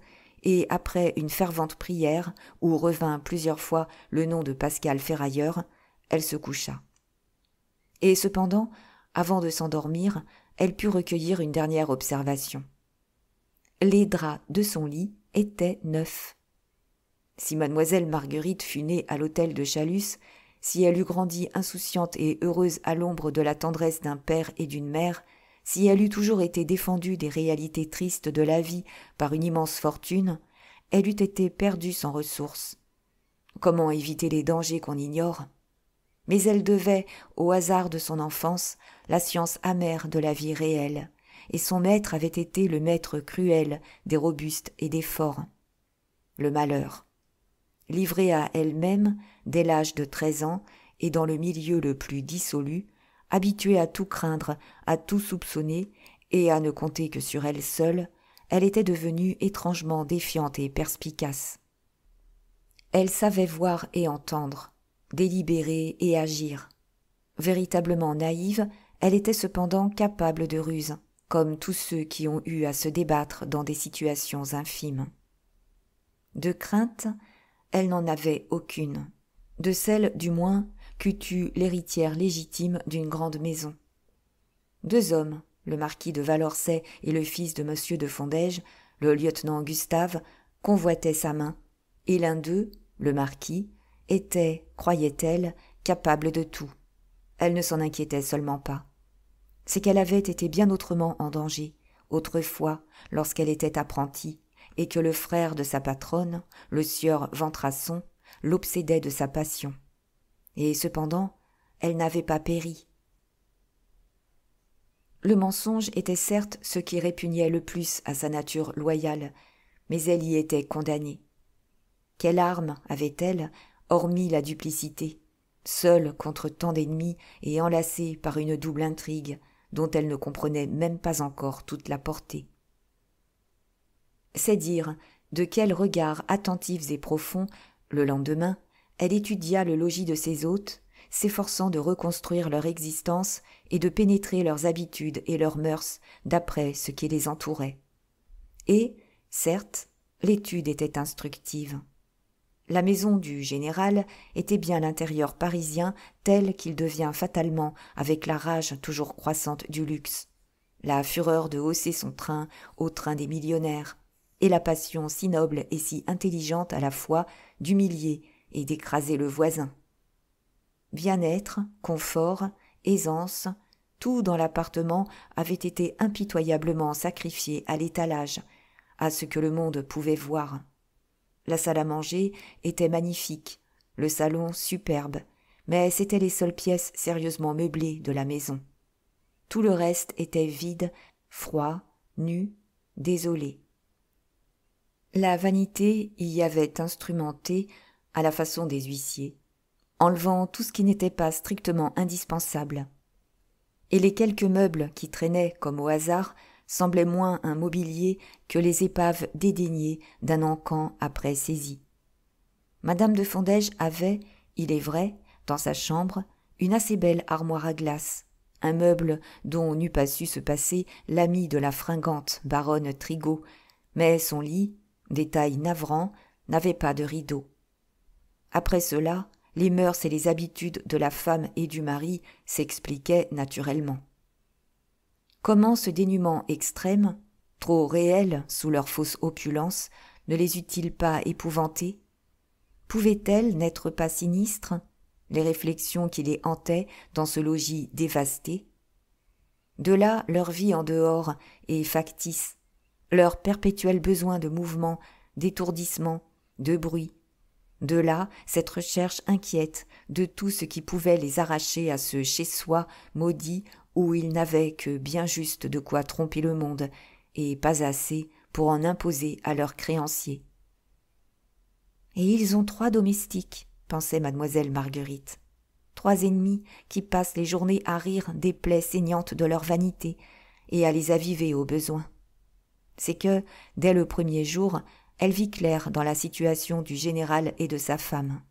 et après une fervente prière, où revint plusieurs fois le nom de Pascal Ferrailleur, elle se coucha. Et cependant, avant de s'endormir, elle put recueillir une dernière observation. Les draps de son lit étaient neufs. Si mademoiselle Marguerite fut née à l'hôtel de Chalus, si elle eût grandi insouciante et heureuse à l'ombre de la tendresse d'un père et d'une mère, si elle eût toujours été défendue des réalités tristes de la vie par une immense fortune, elle eût été perdue sans ressources. Comment éviter les dangers qu'on ignore ? Mais elle devait, au hasard de son enfance, la science amère de la vie réelle, et son maître avait été le maître cruel des robustes et des forts. Le malheur. Livrée à elle-même, dès l'âge de 13 ans, et dans le milieu le plus dissolu, habituée à tout craindre, à tout soupçonner, et à ne compter que sur elle seule, elle était devenue étrangement défiante et perspicace. Elle savait voir et entendre, délibérer et agir. Véritablement naïve, elle était cependant capable de ruse, comme tous ceux qui ont eu à se débattre dans des situations infimes. De crainte, elle n'en avait aucune, de celle, du moins, qu'eût eue l'héritière légitime d'une grande maison. 2 hommes, le marquis de Valorcet et le fils de monsieur de Fondège, le lieutenant Gustave, convoitaient sa main, et l'un d'eux, le marquis, était, croyait-elle, capable de tout. Elle ne s'en inquiétait seulement pas. C'est qu'elle avait été bien autrement en danger, autrefois, lorsqu'elle était apprentie, et que le frère de sa patronne, le sieur Ventrasson, l'obsédait de sa passion. Et cependant, elle n'avait pas péri. Le mensonge était certes ce qui répugnait le plus à sa nature loyale, mais elle y était condamnée. Quelle arme avait-elle, hormis la duplicité, seule contre tant d'ennemis et enlacée par une double intrigue dont elle ne comprenait même pas encore toute la portée? C'est dire de quels regards attentifs et profonds, le lendemain, elle étudia le logis de ses hôtes, s'efforçant de reconstruire leur existence et de pénétrer leurs habitudes et leurs mœurs d'après ce qui les entourait. Et, certes, l'étude était instructive. La maison du général était bien l'intérieur parisien tel qu'il devient fatalement avec la rage toujours croissante du luxe, la fureur de hausser son train au train des millionnaires, et la passion si noble et si intelligente à la fois d'humilier et d'écraser le voisin. Bien-être, confort, aisance, tout dans l'appartement avait été impitoyablement sacrifié à l'étalage, à ce que le monde pouvait voir. La salle à manger était magnifique, le salon superbe, mais c'étaient les seules pièces sérieusement meublées de la maison. Tout le reste était vide, froid, nu, désolé. La vanité y avait instrumenté, à la façon des huissiers, enlevant tout ce qui n'était pas strictement indispensable. Et les quelques meubles qui traînaient comme au hasard semblaient moins un mobilier que les épaves dédaignées d'un encan après saisie. Madame de Fondège avait, il est vrai, dans sa chambre, une assez belle armoire à glace, un meuble dont n'eût pas su se passer l'ami de la fringante baronne Trigault, mais son lit, détail navrant, n'avait pas de rideau. Après cela, les mœurs et les habitudes de la femme et du mari s'expliquaient naturellement. Comment ce dénuement extrême, trop réel sous leur fausse opulence, ne les eût-il pas épouvantés? Pouvaient-elles n'être pas sinistres, les réflexions qui les hantaient dans ce logis dévasté? De là leur vie en dehors est factice, leur perpétuel besoin de mouvement, d'étourdissement, de bruit. De là cette recherche inquiète de tout ce qui pouvait les arracher à ce chez-soi maudit où ils n'avaient que bien juste de quoi tromper le monde, et pas assez pour en imposer à leurs créanciers. Et ils ont 3 domestiques, pensait mademoiselle Marguerite. 3 ennemis qui passent les journées à rire des plaies saignantes de leur vanité et à les aviver au besoin. C'est que, dès le premier jour, elle vit clair dans la situation du général et de sa femme.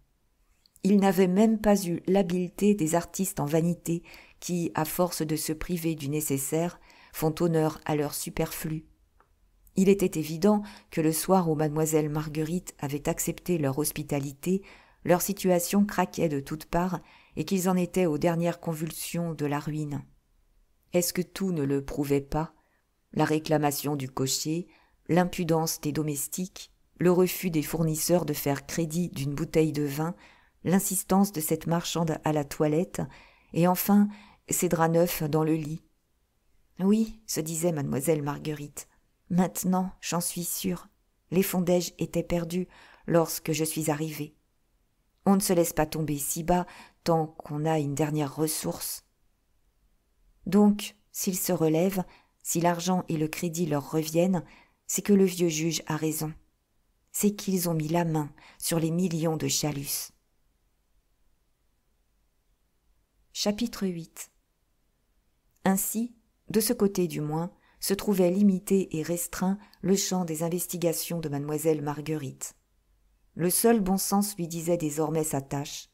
Ils n'avaient même pas eu l'habileté des artistes en vanité qui, à force de se priver du nécessaire, font honneur à leur superflu. Il était évident que le soir où mademoiselle Marguerite avait accepté leur hospitalité, leur situation craquait de toutes parts et qu'ils en étaient aux dernières convulsions de la ruine. Est-ce que tout ne le prouvait pas? La réclamation du cocher, l'impudence des domestiques, le refus des fournisseurs de faire crédit d'une bouteille de vin, l'insistance de cette marchande à la toilette, et enfin ces draps neufs dans le lit. Oui, se disait mademoiselle Marguerite, maintenant j'en suis sûre, les Fondège étaient perdus lorsque je suis arrivée. On ne se laisse pas tomber si bas tant qu'on a une dernière ressource. Donc, s'ils se relèvent, si l'argent et le crédit leur reviennent, c'est que le vieux juge a raison. C'est qu'ils ont mis la main sur les millions de Chalus. Chapitre 8. Ainsi, de ce côté du moins, se trouvait limité et restreint le champ des investigations de mademoiselle Marguerite. Le seul bon sens lui disait désormais sa tâche,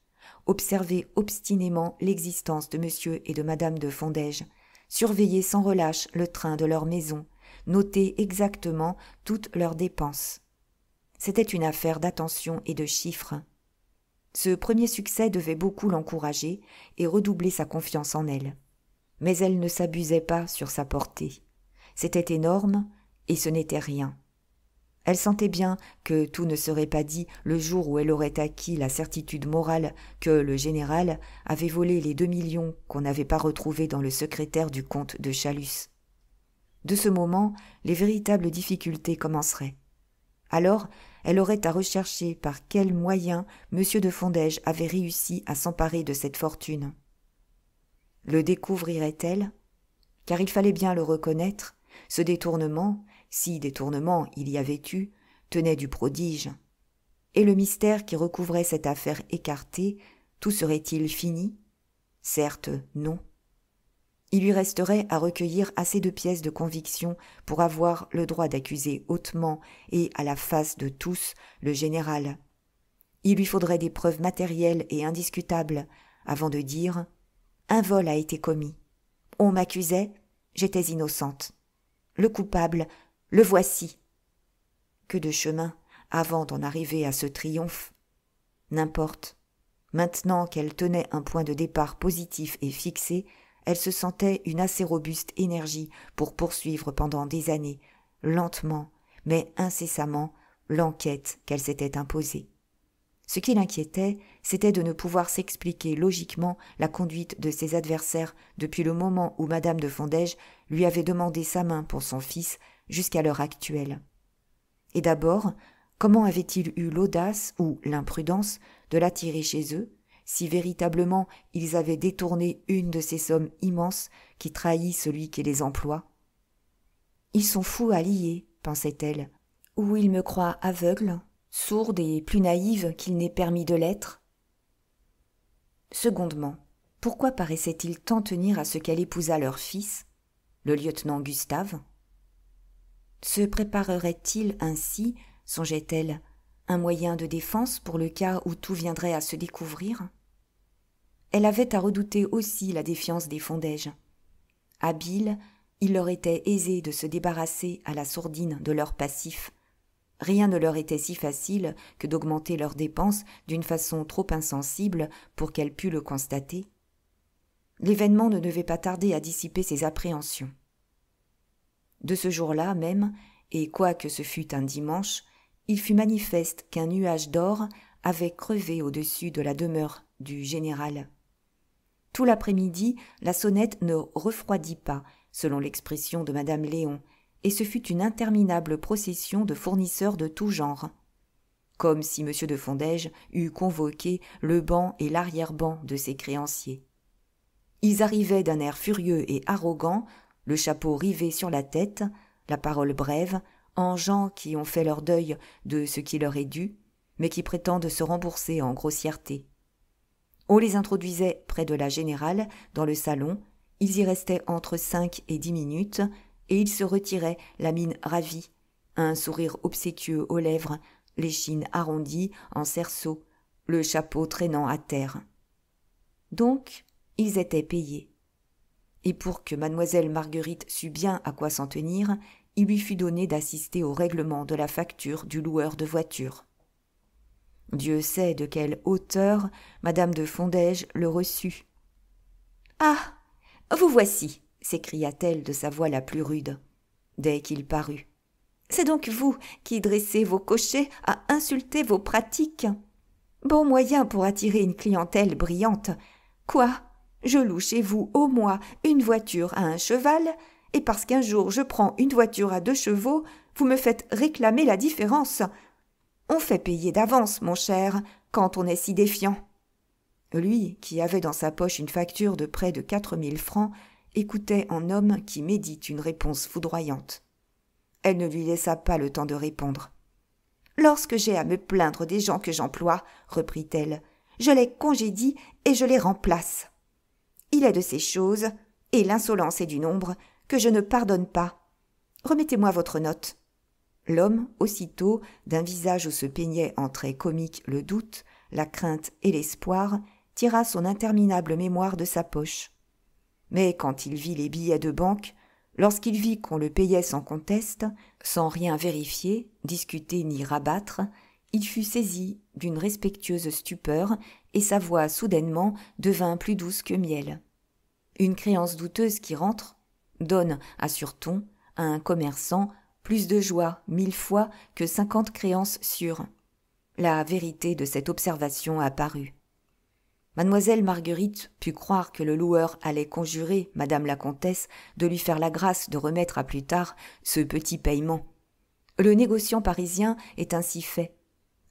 observer obstinément l'existence de monsieur et de madame de Fondège, surveiller sans relâche le train de leur maison, noter exactement toutes leurs dépenses. C'était une affaire d'attention et de chiffres. Ce premier succès devait beaucoup l'encourager et redoubler sa confiance en elle. Mais elle ne s'abusait pas sur sa portée. C'était énorme et ce n'était rien. Elle sentait bien que tout ne serait pas dit le jour où elle aurait acquis la certitude morale que le général avait volé les 2 millions qu'on n'avait pas retrouvés dans le secrétaire du comte de Chalus. De ce moment, les véritables difficultés commenceraient. Alors, elle aurait à rechercher par quels moyens M. de Fondège avait réussi à s'emparer de cette fortune. Le découvrirait-elle? Car il fallait bien le reconnaître, ce détournement, si détournement il y avait eu, tenait du prodige. Et le mystère qui recouvrait cette affaire écartée, tout serait-il fini? Certes, non. Il lui resterait à recueillir assez de pièces de conviction pour avoir le droit d'accuser hautement et à la face de tous le général. Il lui faudrait des preuves matérielles et indiscutables avant de dire « Un vol a été commis. On m'accusait, j'étais innocente. Le coupable, le voici. » Que de chemin avant d'en arriver à ce triomphe. N'importe. Maintenant qu'elle tenait un point de départ positif et fixé, elle se sentait une assez robuste énergie pour poursuivre pendant des années, lentement, mais incessamment, l'enquête qu'elle s'était imposée. Ce qui l'inquiétait, c'était de ne pouvoir s'expliquer logiquement la conduite de ses adversaires depuis le moment où madame de Fondège lui avait demandé sa main pour son fils jusqu'à l'heure actuelle. Et d'abord, comment avait-il eu l'audace ou l'imprudence de l'attirer chez eux, si véritablement ils avaient détourné une de ces sommes immenses qui trahit celui qui les emploie? Ils sont fous à lier, pensait-elle, ou ils me croient aveugle, sourde et plus naïve qu'il n'est permis de l'être. Secondement, pourquoi paraissait-il tant tenir à ce qu'elle épousât leur fils, le lieutenant Gustave? Se préparerait-il ainsi, songeait-elle, un moyen de défense pour le cas où tout viendrait à se découvrir? Elle avait à redouter aussi la défiance des Fondège. Habiles, il leur était aisé de se débarrasser à la sourdine de leur passif. Rien ne leur était si facile que d'augmenter leurs dépenses d'une façon trop insensible pour qu'elle pût le constater. L'événement ne devait pas tarder à dissiper ses appréhensions. De ce jour-là même, et quoique ce fût un dimanche, il fut manifeste qu'un nuage d'or avait crevé au-dessus de la demeure du général. Tout l'après-midi, la sonnette ne refroidit pas, selon l'expression de madame Léon, et ce fut une interminable procession de fournisseurs de tout genre. Comme si M. de Fondège eût convoqué le ban et l'arrière-ban de ses créanciers. Ils arrivaient d'un air furieux et arrogant, le chapeau rivé sur la tête, la parole brève, en gens qui ont fait leur deuil de ce qui leur est dû, mais qui prétendent se rembourser en grossièreté. On les introduisait près de la générale, dans le salon, ils y restaient entre 5 et 10 minutes, et ils se retiraient, la mine ravie, un sourire obséquieux aux lèvres, l'échine arrondie en cerceau, le chapeau traînant à terre. Donc, ils étaient payés. Et pour que mademoiselle Marguerite sût bien à quoi s'en tenir, il lui fut donné d'assister au règlement de la facture du loueur de voitures. Dieu sait de quelle hauteur madame de Fondège le reçut. « Ah, vous voici !» s'écria-t-elle de sa voix la plus rude, dès qu'il parut. « C'est donc vous qui dressez vos cochers à insulter vos pratiques. Bon moyen pour attirer une clientèle brillante. Quoi ? Je loue chez vous au mois une voiture à un cheval, et parce qu'un jour je prends une voiture à 2 chevaux, vous me faites réclamer la différence. On fait payer d'avance, mon cher, quand on est si défiant. » Lui, qui avait dans sa poche une facture de près de 4000 francs, écoutait en homme qui médite une réponse foudroyante. Elle ne lui laissa pas le temps de répondre. « Lorsque j'ai à me plaindre des gens que j'emploie, reprit-elle, je les congédie et je les remplace. Il est de ces choses, et l'insolence est du nombre, que je ne pardonne pas. Remettez-moi votre note. » L'homme, aussitôt, d'un visage où se peignait en traits comiques le doute, la crainte et l'espoir, tira son interminable mémoire de sa poche. Mais quand il vit les billets de banque, lorsqu'il vit qu'on le payait sans conteste, sans rien vérifier, discuter ni rabattre, il fut saisi d'une respectueuse stupeur et sa voix soudainement devint plus douce que miel. Une créance douteuse qui rentre donne, assure-t-on, à un commerçant plus de joie 1000 fois que 50 créances sûres. La vérité de cette observation apparut. Mademoiselle Marguerite put croire que le loueur allait conjurer madame la comtesse de lui faire la grâce de remettre à plus tard ce petit paiement. Le négociant parisien est ainsi fait.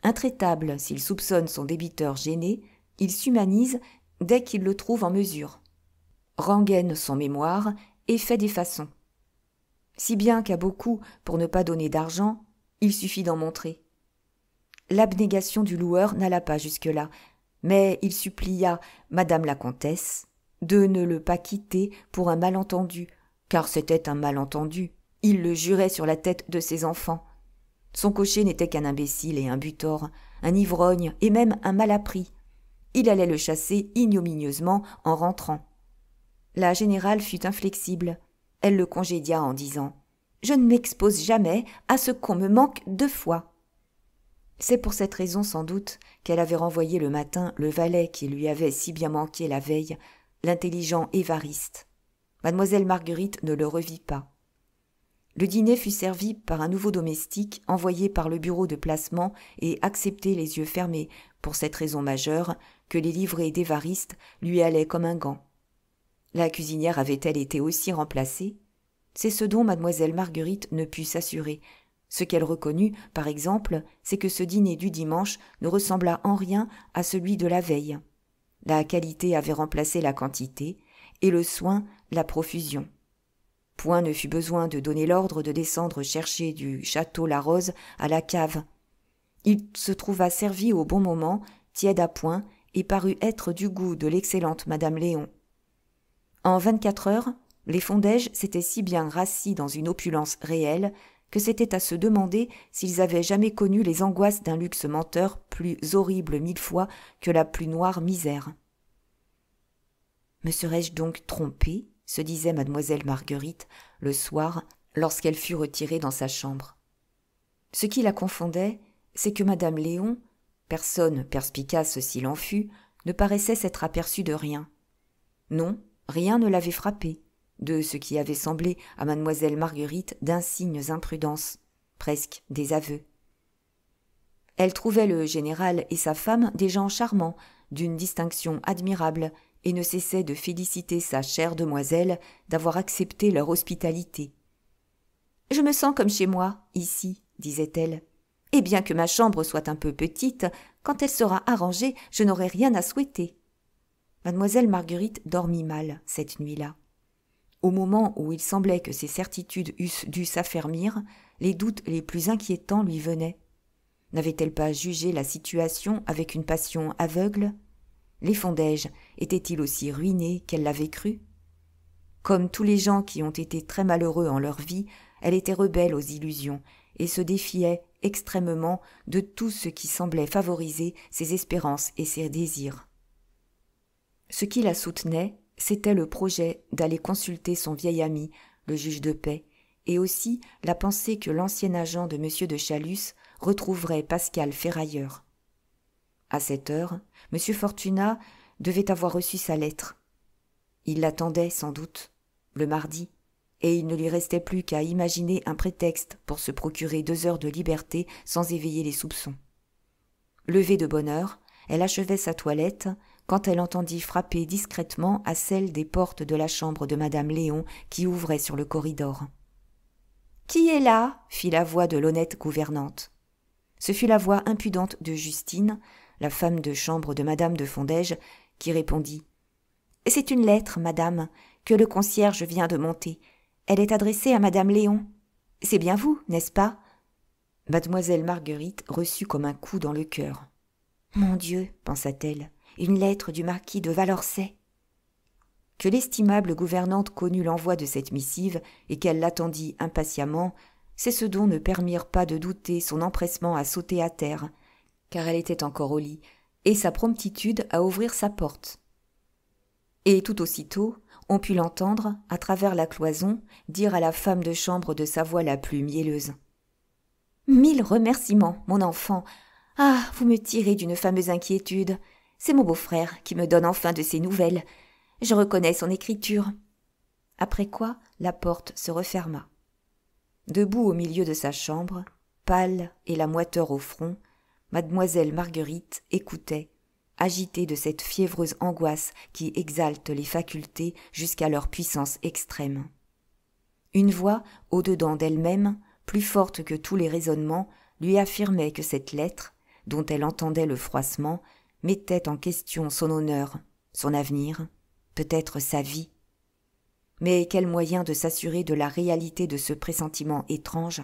Intraitable s'il soupçonne son débiteur gêné, il s'humanise dès qu'il le trouve en mesure. Rengaine son mémoire et fait des façons. Si bien qu'à beaucoup, pour ne pas donner d'argent, il suffit d'en montrer. L'abnégation du loueur n'alla pas jusque-là, mais il supplia madame la comtesse de ne le pas quitter pour un malentendu, car c'était un malentendu. Il le jurait sur la tête de ses enfants. Son cocher n'était qu'un imbécile et un butor, un ivrogne et même un malappris. Il allait le chasser ignominieusement en rentrant. La générale fut inflexible. Elle le congédia en disant « Je ne m'expose jamais à ce qu'on me manque 2 fois. » C'est pour cette raison sans doute qu'elle avait renvoyé le matin le valet qui lui avait si bien manqué la veille, l'intelligent Évariste. Mademoiselle Marguerite ne le revit pas. Le dîner fut servi par un nouveau domestique envoyé par le bureau de placement et accepté les yeux fermés pour cette raison majeure que les livrées d'Évariste lui allaient comme un gant. La cuisinière avait-elle été aussi remplacée ? C'est ce dont mademoiselle Marguerite ne put s'assurer. Ce qu'elle reconnut, par exemple, c'est que ce dîner du dimanche ne ressembla en rien à celui de la veille. La qualité avait remplacé la quantité, et le soin la profusion. Point ne fut besoin de donner l'ordre de descendre chercher du château La Rose à la cave. Il se trouva servi au bon moment, tiède à point, et parut être du goût de l'excellente madame Léon. En 24 heures, les Fondège s'étaient si bien rassis dans une opulence réelle que c'était à se demander s'ils avaient jamais connu les angoisses d'un luxe menteur plus horrible 1000 fois que la plus noire misère. « Me serais-je donc trompée ?» se disait mademoiselle Marguerite le soir lorsqu'elle fut retirée dans sa chambre. Ce qui la confondait, c'est que madame Léon, personne perspicace s'il en fût, ne paraissait s'être aperçue de rien. Non, rien ne l'avait frappée, de ce qui avait semblé à mademoiselle Marguerite d'insignes imprudences, presque des aveux. Elle trouvait le général et sa femme des gens charmants, d'une distinction admirable, et ne cessait de féliciter sa chère demoiselle d'avoir accepté leur hospitalité. « Je me sens comme chez moi, ici, » disait-elle. « Et bien que ma chambre soit un peu petite, quand elle sera arrangée, je n'aurai rien à souhaiter. » Mademoiselle Marguerite dormit mal cette nuit-là. Au moment où il semblait que ses certitudes eussent dû s'affermir, les doutes les plus inquiétants lui venaient. N'avait-elle pas jugé la situation avec une passion aveugle ? Les Fondège étaient-ils aussi ruinés qu'elle l'avait cru ? Comme tous les gens qui ont été très malheureux en leur vie, elle était rebelle aux illusions et se défiait extrêmement de tout ce qui semblait favoriser ses espérances et ses désirs. Ce qui la soutenait, c'était le projet d'aller consulter son vieil ami, le juge de paix, et aussi la pensée que l'ancien agent de M. de Chalus retrouverait Pascal ferrailleur. À cette heure, M. Fortunat devait avoir reçu sa lettre. Il l'attendait sans doute, le mardi, et il ne lui restait plus qu'à imaginer un prétexte pour se procurer 2 heures de liberté sans éveiller les soupçons. Levée de bonne heure, elle achevait sa toilette quand elle entendit frapper discrètement à celle des portes de la chambre de madame Léon qui ouvrait sur le corridor. « Qui est là ?» fit la voix de l'honnête gouvernante. Ce fut la voix impudente de Justine, la femme de chambre de madame de Fondège, qui répondit « C'est une lettre, madame, que le concierge vient de monter. Elle est adressée à madame Léon. C'est bien vous, n'est-ce pas ?» Mademoiselle Marguerite reçut comme un coup dans le cœur. « Mon Dieu, pensa-t-elle, une lettre du marquis de Valorcet. » Que l'estimable gouvernante connut l'envoi de cette missive et qu'elle l'attendit impatiemment, c'est ce dont ne permirent pas de douter son empressement à sauter à terre, car elle était encore au lit, et sa promptitude à ouvrir sa porte. Et tout aussitôt, on put l'entendre, à travers la cloison, dire à la femme de chambre de sa voix la plus mielleuse. « 1000 remerciements, mon enfant. Ah, vous me tirez d'une fameuse inquiétude. C'est mon beau-frère qui me donne enfin de ses nouvelles. Je reconnais son écriture. » Après quoi, la porte se referma. Debout au milieu de sa chambre, pâle et la moiteur au front, mademoiselle Marguerite écoutait, agitée de cette fiévreuse angoisse qui exalte les facultés jusqu'à leur puissance extrême. Une voix, au-dedans d'elle-même, plus forte que tous les raisonnements, lui affirmait que cette lettre, dont elle entendait le froissement, mettait en question son honneur, son avenir, peut-être sa vie. Mais quel moyen de s'assurer de la réalité de ce pressentiment étrange ?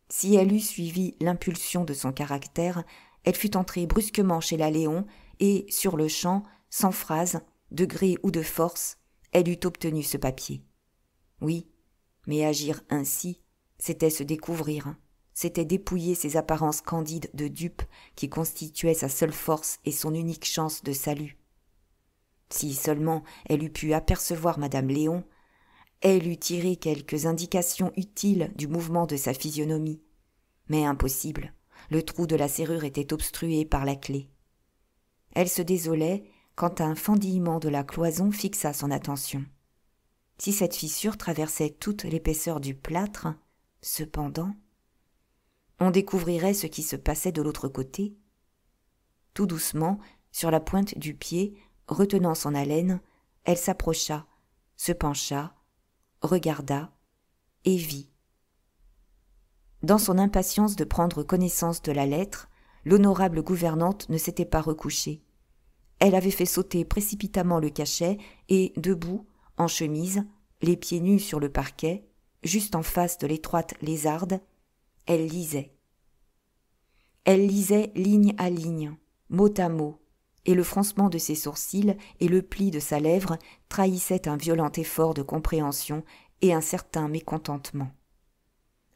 Si elle eût suivi l'impulsion de son caractère, elle fût entrée brusquement chez la Léon et, sur-le-champ, sans phrase, de gré ou de force, elle eût obtenu ce papier. Oui, mais agir ainsi, c'était se découvrir, c'était dépouiller ses apparences candides de dupe qui constituaient sa seule force et son unique chance de salut. Si seulement elle eût pu apercevoir madame Léon, elle eût tiré quelques indications utiles du mouvement de sa physionomie. Mais impossible, le trou de la serrure était obstrué par la clé. Elle se désolait quand un fendillement de la cloison fixa son attention. Si cette fissure traversait toute l'épaisseur du plâtre, cependant, on découvrirait ce qui se passait de l'autre côté. Tout doucement, sur la pointe du pied, retenant son haleine, elle s'approcha, se pencha, regarda et vit. Dans son impatience de prendre connaissance de la lettre, l'honorable gouvernante ne s'était pas recouchée. Elle avait fait sauter précipitamment le cachet et, debout, en chemise, les pieds nus sur le parquet, juste en face de l'étroite lézarde, elle lisait. Elle lisait ligne à ligne, mot à mot, et le froncement de ses sourcils et le pli de sa lèvre trahissaient un violent effort de compréhension et un certain mécontentement.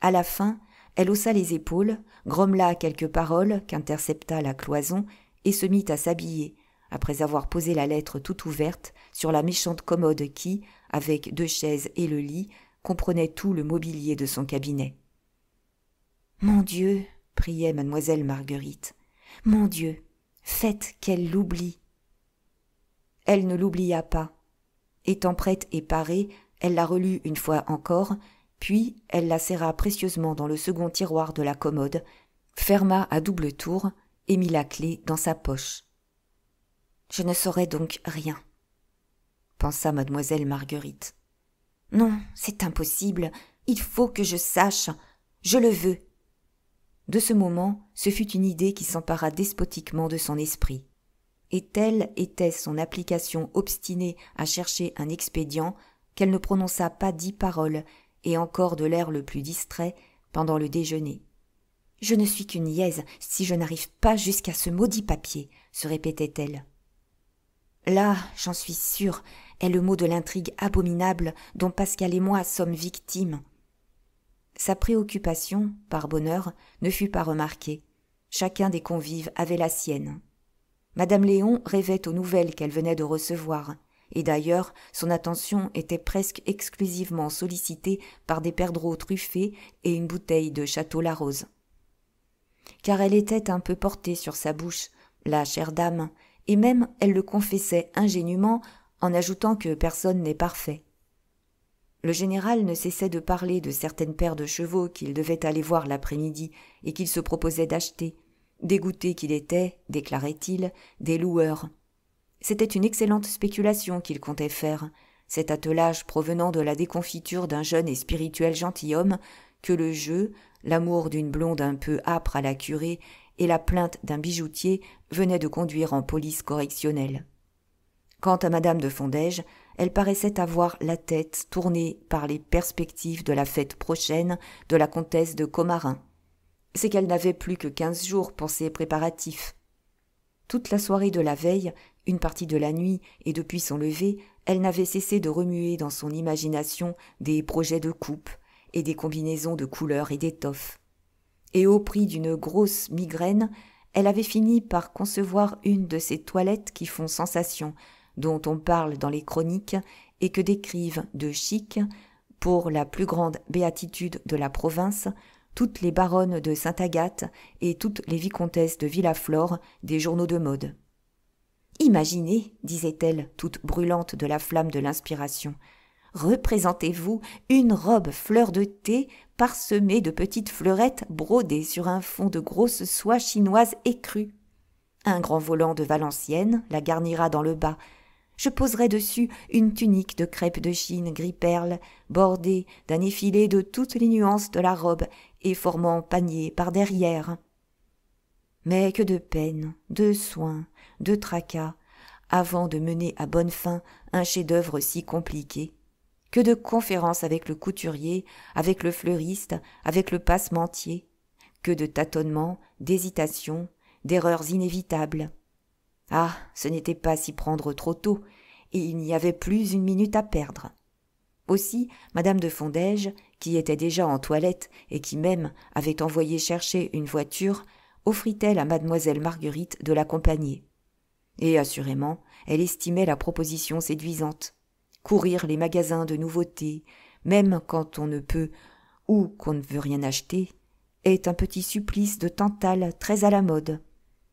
À la fin, elle haussa les épaules, grommela quelques paroles qu'intercepta la cloison et se mit à s'habiller, après avoir posé la lettre toute ouverte sur la méchante commode qui, avec 2 chaises et le lit, comprenait tout le mobilier de son cabinet. « Mon Dieu !» priait mademoiselle Marguerite. « Mon Dieu, faites qu'elle l'oublie !» Elle ne l'oublia pas. Étant prête et parée, elle la relut une fois encore, puis elle la serra précieusement dans le second tiroir de la commode, ferma à double tour et mit la clé dans sa poche. « Je ne saurais donc rien, » pensa mademoiselle Marguerite. « Non, c'est impossible, il faut que je sache, je le veux. » De ce moment, ce fut une idée qui s'empara despotiquement de son esprit. Et telle était son application obstinée à chercher un expédient qu'elle ne prononça pas 10 paroles, et encore de l'air le plus distrait, pendant le déjeuner. « Je ne suis qu'une niaise si je n'arrive pas jusqu'à ce maudit papier, » se répétait-elle. Là, j'en suis sûre, est le mot de l'intrigue abominable dont Pascal et moi sommes victimes. Sa préoccupation, par bonheur, ne fut pas remarquée. Chacun des convives avait la sienne. Madame Léon rêvait aux nouvelles qu'elle venait de recevoir, et d'ailleurs son attention était presque exclusivement sollicitée par des perdreaux truffés et une bouteille de Château Larose. Car elle était un peu portée sur sa bouche, la chère dame, et même elle le confessait ingénument en ajoutant que personne n'est parfait. Le général ne cessait de parler de certaines paires de chevaux qu'il devait aller voir l'après-midi et qu'il se proposait d'acheter. Dégoûté qu'il était, déclarait-il, des loueurs. C'était une excellente spéculation qu'il comptait faire, cet attelage provenant de la déconfiture d'un jeune et spirituel gentilhomme que le jeu, l'amour d'une blonde un peu âpre à la curée et la plainte d'un bijoutier venaient de conduire en police correctionnelle. Quant à madame de Fondège, elle paraissait avoir la tête tournée par les perspectives de la fête prochaine de la comtesse de Commarin. C'est qu'elle n'avait plus que 15 jours pour ses préparatifs. Toute la soirée de la veille, une partie de la nuit et depuis son lever, elle n'avait cessé de remuer dans son imagination des projets de coupe et des combinaisons de couleurs et d'étoffes. Et au prix d'une grosse migraine, elle avait fini par concevoir une de ces toilettes qui font sensation, dont on parle dans les chroniques et que décrivent de chic, pour la plus grande béatitude de la province, toutes les baronnes de Sainte-Agathe et toutes les vicomtesses de Villaflore des journaux de mode. « Imaginez, disait-elle, toute brûlante de la flamme de l'inspiration, représentez-vous une robe fleur de thé parsemée de petites fleurettes brodées sur un fond de grosse soie chinoise écrue. Un grand volant de Valenciennes la garnira dans le bas. Je poserai dessus une tunique de crêpe de Chine gris-perle, bordée d'un effilé de toutes les nuances de la robe et formant panier par derrière. Mais que de peine, de soins, de tracas, avant de mener à bonne fin un chef-d'œuvre si compliqué. Que de conférences avec le couturier, avec le fleuriste, avec le passementier. Que de tâtonnements, d'hésitations, d'erreurs inévitables. Ah, ce n'était pas s'y prendre trop tôt, et il n'y avait plus une minute à perdre. Aussi, madame de Fondège, qui était déjà en toilette et qui même avait envoyé chercher une voiture, offrit-elle à mademoiselle Marguerite de l'accompagner. Et assurément, elle estimait la proposition séduisante. Courir les magasins de nouveautés, même quand on ne peut ou qu'on ne veut rien acheter, est un petit supplice de Tantale très à la mode.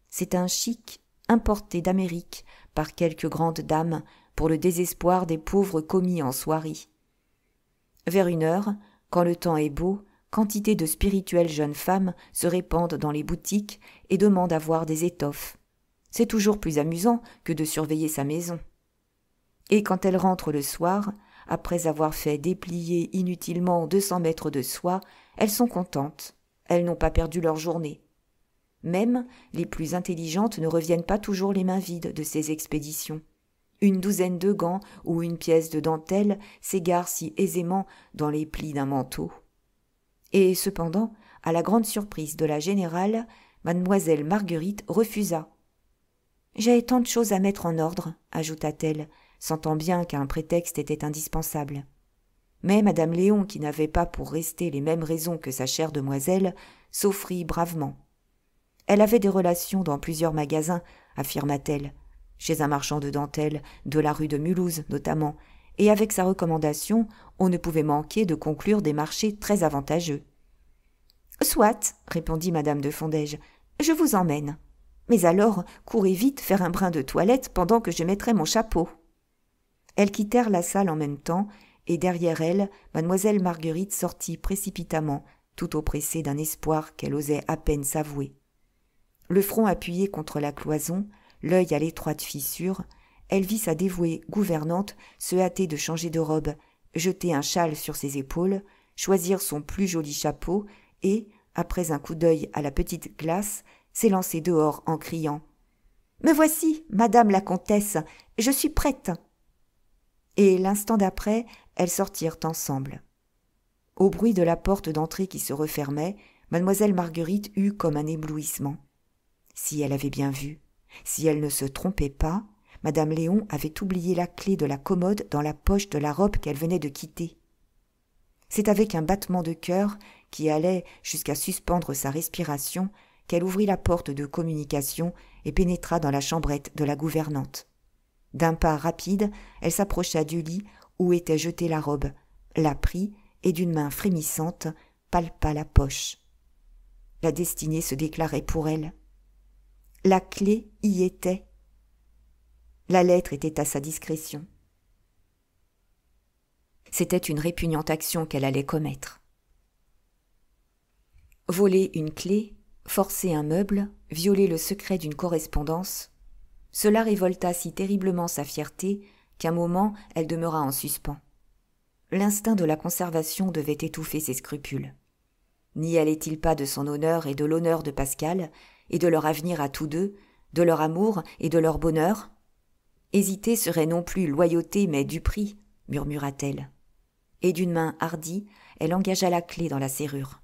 C'est un chic importé d'Amérique par quelques grandes dames pour le désespoir des pauvres commis en soierie. Vers 1 heure, quand le temps est beau, quantité de spirituelles jeunes femmes se répandent dans les boutiques et demandent à voir des étoffes. C'est toujours plus amusant que de surveiller sa maison. Et quand elles rentrent le soir, après avoir fait déplier inutilement 200 mètres de soie, elles sont contentes. Elles n'ont pas perdu leur journée. Même les plus intelligentes ne reviennent pas toujours les mains vides de ces expéditions. Une douzaine de gants ou une pièce de dentelle s'égare si aisément dans les plis d'un manteau. Et cependant, à la grande surprise de la générale, mademoiselle Marguerite refusa. « J'ai tant de choses à mettre en ordre, » ajouta-t-elle, sentant bien qu'un prétexte était indispensable. Mais madame Léon, qui n'avait pas pour rester les mêmes raisons que sa chère demoiselle, s'offrit bravement. Elle avait des relations dans plusieurs magasins, affirma-t-elle, chez un marchand de dentelle de la rue de Mulhouse notamment, et avec sa recommandation, on ne pouvait manquer de conclure des marchés très avantageux. « Soit, répondit madame de Fondège, je vous emmène. Mais alors, courez vite faire un brin de toilette pendant que je mettrai mon chapeau. » Elles quittèrent la salle en même temps, et derrière elles, mademoiselle Marguerite sortit précipitamment, tout oppressée d'un espoir qu'elle osait à peine s'avouer. Le front appuyé contre la cloison, l'œil à l'étroite fissure, elle vit sa dévouée gouvernante se hâter de changer de robe, jeter un châle sur ses épaules, choisir son plus joli chapeau et, après un coup d'œil à la petite glace, s'élancer dehors en criant « Me voici, madame la comtesse, je suis prête !» Et l'instant d'après, elles sortirent ensemble. Au bruit de la porte d'entrée qui se refermait, mademoiselle Marguerite eut comme un éblouissement. Si elle avait bien vu, si elle ne se trompait pas, madame Léon avait oublié la clé de la commode dans la poche de la robe qu'elle venait de quitter. C'est avec un battement de cœur qui allait jusqu'à suspendre sa respiration qu'elle ouvrit la porte de communication et pénétra dans la chambrette de la gouvernante. D'un pas rapide, elle s'approcha du lit où était jetée la robe, la prit et d'une main frémissante palpa la poche. La destinée se déclarait pour elle. La clé y était. La lettre était à sa discrétion. C'était une répugnante action qu'elle allait commettre. Voler une clé, forcer un meuble, violer le secret d'une correspondance, cela révolta si terriblement sa fierté qu'un moment elle demeura en suspens. L'instinct de la conservation devait étouffer ses scrupules. N'y allait-il pas de son honneur et de l'honneur de Pascal, et de leur avenir à tous deux, de leur amour et de leur bonheur? Hésiter serait non plus loyauté mais duperie, murmura-t-elle. Et d'une main hardie, elle engagea la clé dans la serrure.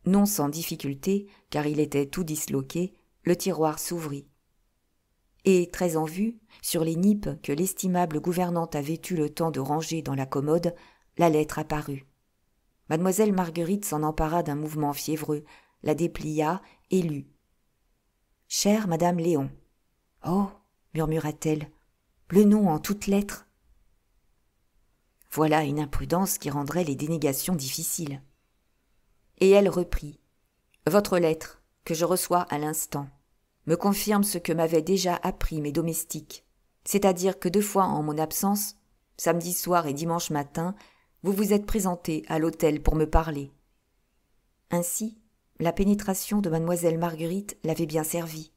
Non sans difficulté, car il était tout disloqué, le tiroir s'ouvrit. Et, très en vue, sur les nippes que l'estimable gouvernante avait eu le temps de ranger dans la commode, la lettre apparut. Mademoiselle Marguerite s'en empara d'un mouvement fiévreux, la déplia et lut. « Chère Madame Léon. »« Oh » murmura-t-elle, « le nom en toutes lettres. » Voilà une imprudence qui rendrait les dénégations difficiles. Et elle reprit. « Votre lettre, que je reçois à l'instant, me confirme ce que m'avaient déjà appris mes domestiques, c'est-à-dire que 2 fois en mon absence, samedi soir et dimanche matin, vous vous êtes présenté à l'hôtel pour me parler. » Ainsi, la pénétration de mademoiselle Marguerite l'avait bien servi.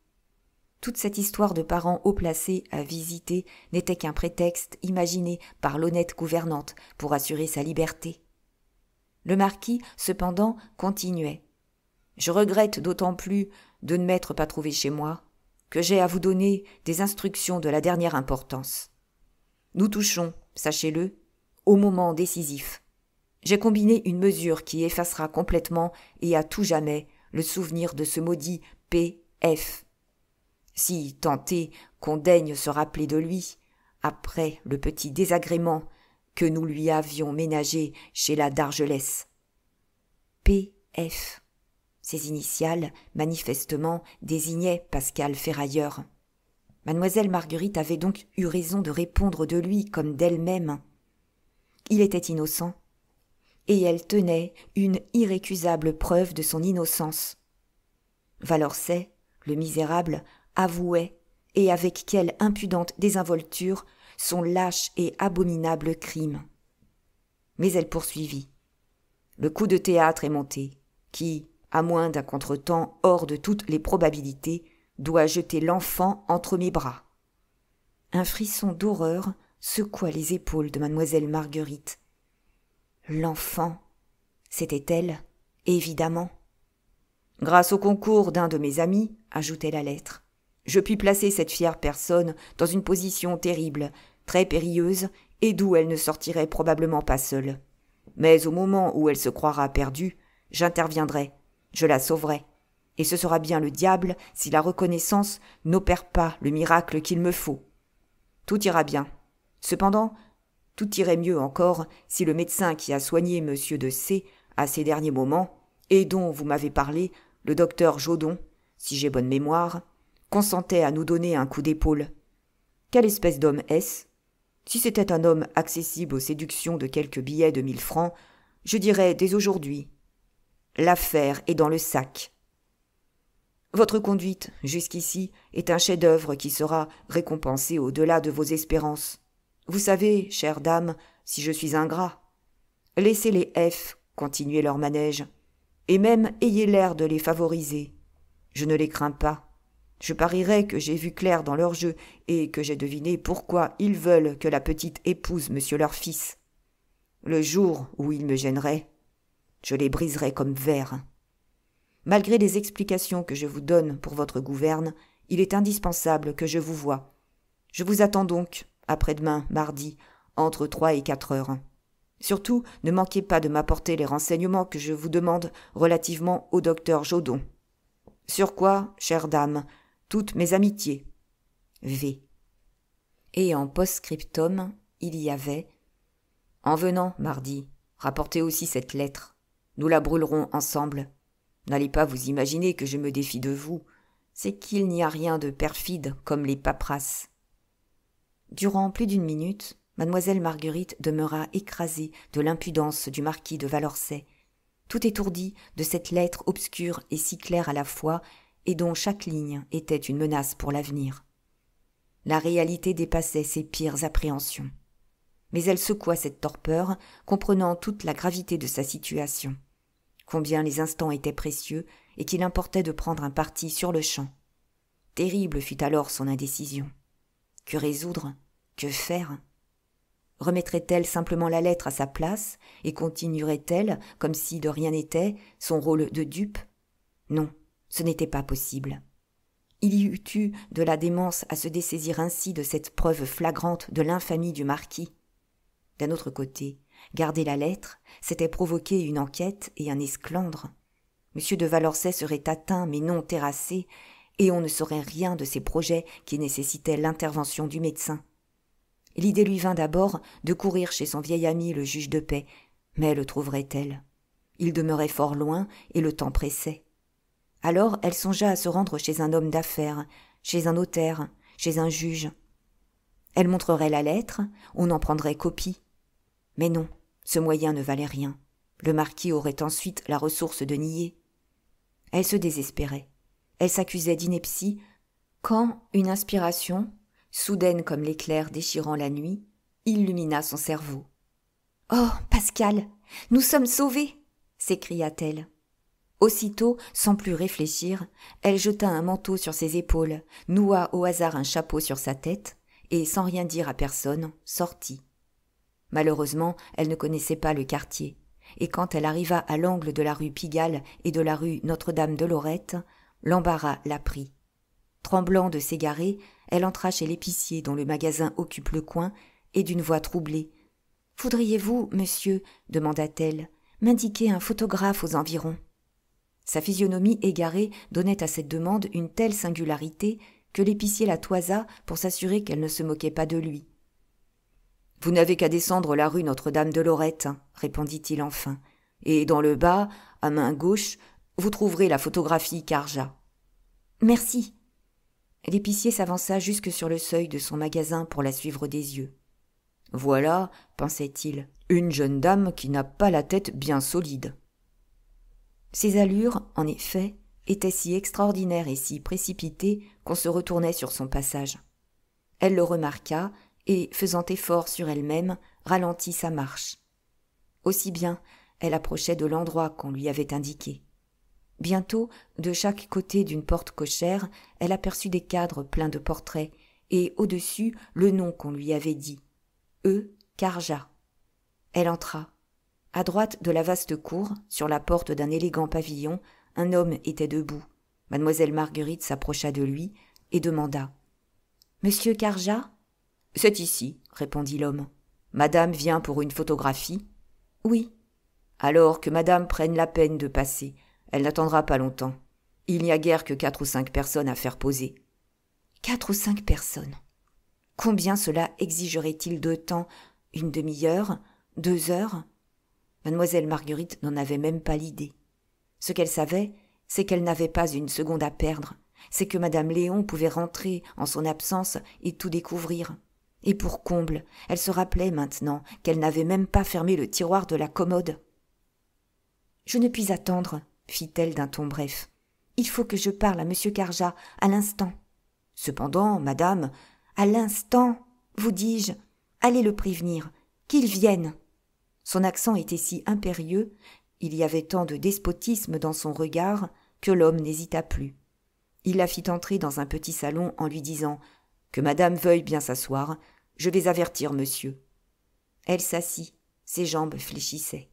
Toute cette histoire de parents haut placés à visiter n'était qu'un prétexte imaginé par l'honnête gouvernante pour assurer sa liberté. Le marquis, cependant, continuait. « Je regrette d'autant plus de ne m'être pas trouvé chez moi, que j'ai à vous donner des instructions de la dernière importance. Nous touchons, sachez-le, au moment décisif. J'ai combiné une mesure qui effacera complètement et à tout jamais le souvenir de ce maudit P.F. Si tant est qu'on daigne se rappeler de lui, après le petit désagrément que nous lui avions ménagé chez la d'Argelès. P.F. Ces initiales, manifestement, désignaient Pascal Ferrailleur. Mademoiselle Marguerite avait donc eu raison de répondre de lui comme d'elle-même. Il était innocent, et elle tenait une irrécusable preuve de son innocence. Valorcet, le misérable, avouait, et avec quelle impudente désinvolture, son lâche et abominable crime. Mais elle poursuivit. Le coup de théâtre est monté, qui, à moins d'un contretemps hors de toutes les probabilités, doit jeter l'enfant entre mes bras. Un frisson d'horreur secoua les épaules de mademoiselle Marguerite. L'enfant, c'était elle, évidemment. Grâce au concours d'un de mes amis, ajoutait la lettre, je puis placer cette fière personne dans une position terrible, très périlleuse, et d'où elle ne sortirait probablement pas seule. Mais au moment où elle se croira perdue, j'interviendrai, je la sauverai, et ce sera bien le diable si la reconnaissance n'opère pas le miracle qu'il me faut. Tout ira bien. Cependant, tout irait mieux encore si le médecin qui a soigné monsieur de C. à ces derniers moments, et dont vous m'avez parlé, le docteur Jodon, si j'ai bonne mémoire, consentait à nous donner un coup d'épaule. Quelle espèce d'homme est-ce? Si c'était un homme accessible aux séductions de quelques billets de 1000 francs, je dirais dès aujourd'hui. L'affaire est dans le sac. Votre conduite, jusqu'ici, est un chef-d'œuvre qui sera récompensé au-delà de vos espérances. Vous savez, chère dame, si je suis ingrat. Laissez les F continuer leur manège, et même ayez l'air de les favoriser. Je ne les crains pas. Je parierais que j'ai vu clair dans leur jeu et que j'ai deviné pourquoi ils veulent que la petite épouse monsieur leur fils. Le jour où ils me gêneraient, je les briserai comme verre. Malgré les explications que je vous donne pour votre gouverne, il est indispensable que je vous voie. Je vous attends donc, après-demain, mardi, entre 3 et 4 heures. Surtout, ne manquez pas de m'apporter les renseignements que je vous demande relativement au docteur Jodon. Sur quoi, chère dame, toutes mes amitiés. V. Et en post-scriptum, il y avait « En venant, mardi, rapportez aussi cette lettre. Nous la brûlerons ensemble. N'allez pas vous imaginer que je me défie de vous. C'est qu'il n'y a rien de perfide comme les paperasses. » Durant plus d'une minute, mademoiselle Marguerite demeura écrasée de l'impudence du marquis de Valorcey, tout étourdie de cette lettre obscure et si claire à la fois, et dont chaque ligne était une menace pour l'avenir. La réalité dépassait ses pires appréhensions. Mais elle secoua cette torpeur, comprenant toute la gravité de sa situation. Combien les instants étaient précieux et qu'il importait de prendre un parti sur-le-champ. Terrible fut alors son indécision. Que résoudre? Que faire? Remettrait-elle simplement la lettre à sa place et continuerait-elle, comme si de rien n'était, son rôle de dupe? Non, ce n'était pas possible. Il y eût eu de la démence à se dessaisir ainsi de cette preuve flagrante de l'infamie du marquis. D'un autre côté, garder la lettre, c'était provoquer une enquête et un esclandre. M. de Valorcey serait atteint mais non terrassé, et on ne saurait rien de ses projets qui nécessitaient l'intervention du médecin. L'idée lui vint d'abord de courir chez son vieil ami le juge de paix, mais le trouverait-elle? Il demeurait fort loin et le temps pressait. Alors elle songea à se rendre chez un homme d'affaires, chez un notaire, chez un juge. Elle montrerait la lettre, on en prendrait copie. Mais non, ce moyen ne valait rien. Le marquis aurait ensuite la ressource de nier. Elle se désespérait. Elle s'accusait d'ineptie quand une inspiration, soudaine comme l'éclair déchirant la nuit, illumina son cerveau. « Oh, Pascal, nous sommes sauvés !» s'écria-t-elle. Aussitôt, sans plus réfléchir, elle jeta un manteau sur ses épaules, noua au hasard un chapeau sur sa tête et, sans rien dire à personne, sortit. Malheureusement, elle ne connaissait pas le quartier, et quand elle arriva à l'angle de la rue Pigalle et de la rue Notre-Dame-de-Lorette, l'embarras la prit. Tremblant de s'égarer, elle entra chez l'épicier dont le magasin occupe le coin, et d'une voix troublée. « Voudriez-vous, monsieur, demanda-t-elle, m'indiquer un photographe aux environs ?» Sa physionomie égarée donnait à cette demande une telle singularité que l'épicier la toisa pour s'assurer qu'elle ne se moquait pas de lui. « Vous n'avez qu'à descendre la rue Notre-Dame-de-Lorette, répondit-il enfin, et dans le bas, à main gauche, vous trouverez la photographie Carja. »« Merci. » L'épicier s'avança jusque sur le seuil de son magasin pour la suivre des yeux. « Voilà, pensait-il, une jeune dame qui n'a pas la tête bien solide. » Ses allures, en effet, étaient si extraordinaires et si précipitées qu'on se retournait sur son passage. Elle le remarqua et, faisant effort sur elle-même, ralentit sa marche. Aussi bien, elle approchait de l'endroit qu'on lui avait indiqué. Bientôt, de chaque côté d'une porte cochère, elle aperçut des cadres pleins de portraits, et au-dessus, le nom qu'on lui avait dit. Carja. Elle entra. À droite de la vaste cour, sur la porte d'un élégant pavillon, un homme était debout. Mademoiselle Marguerite s'approcha de lui et demanda. « Monsieur Carja ?»« C'est ici, » répondit l'homme. « Madame vient pour une photographie ?»« Oui. »« Alors que madame prenne la peine de passer. Elle n'attendra pas longtemps. Il n'y a guère que 4 ou 5 personnes à faire poser. » 4 ou 5 personnes. Combien cela exigerait-il de temps? Une demi-heure? 2 heures? Mademoiselle Marguerite n'en avait même pas l'idée. Ce qu'elle savait, c'est qu'elle n'avait pas une seconde à perdre. C'est que madame Léon pouvait rentrer en son absence et tout découvrir. Et pour comble, elle se rappelait maintenant qu'elle n'avait même pas fermé le tiroir de la commode. « Je ne puis attendre, » fit-elle d'un ton bref. « Il faut que je parle à monsieur Carja, à l'instant. »« Cependant, madame, à l'instant, vous dis-je, allez le prévenir, qu'il vienne. » Son accent était si impérieux, il y avait tant de despotisme dans son regard que l'homme n'hésita plus. Il la fit entrer dans un petit salon en lui disant « Que madame veuille bien s'asseoir, je vais avertir monsieur. » Elle s'assit, ses jambes fléchissaient.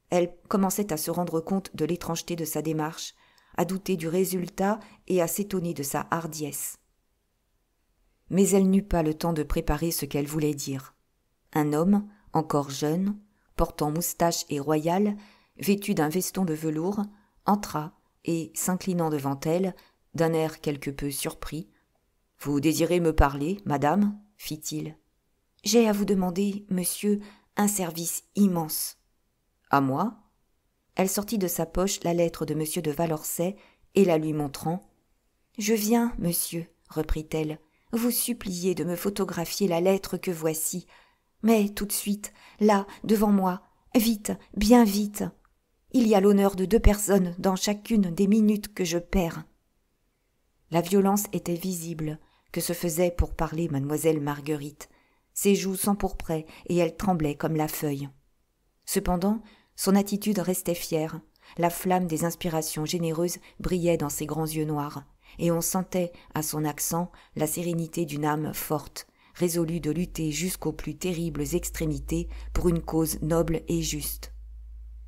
Elle commençait à se rendre compte de l'étrangeté de sa démarche, à douter du résultat et à s'étonner de sa hardiesse. Mais elle n'eut pas le temps de préparer ce qu'elle voulait dire. Un homme, encore jeune, portant moustache et royale, vêtu d'un veston de velours, entra et, s'inclinant devant elle, d'un air quelque peu surpris, « Vous désirez me parler, madame ?» fit-il. « J'ai à vous demander, monsieur, un service immense. » « À moi ?» Elle sortit de sa poche la lettre de monsieur de Valorcey et la lui montrant. « Je viens, monsieur, reprit-elle, vous supplier de me photographier la lettre que voici. Mais tout de suite, là, devant moi, vite, bien vite. Il y a l'honneur de 2 personnes dans chacune des minutes que je perds. » La violence était visible que se faisait pour parler mademoiselle Marguerite. Ses joues s'empourpraient et elle tremblait comme la feuille. Cependant, son attitude restait fière. La flamme des inspirations généreuses brillait dans ses grands yeux noirs, et on sentait à son accent la sérénité d'une âme forte, résolue de lutter jusqu'aux plus terribles extrémités pour une cause noble et juste.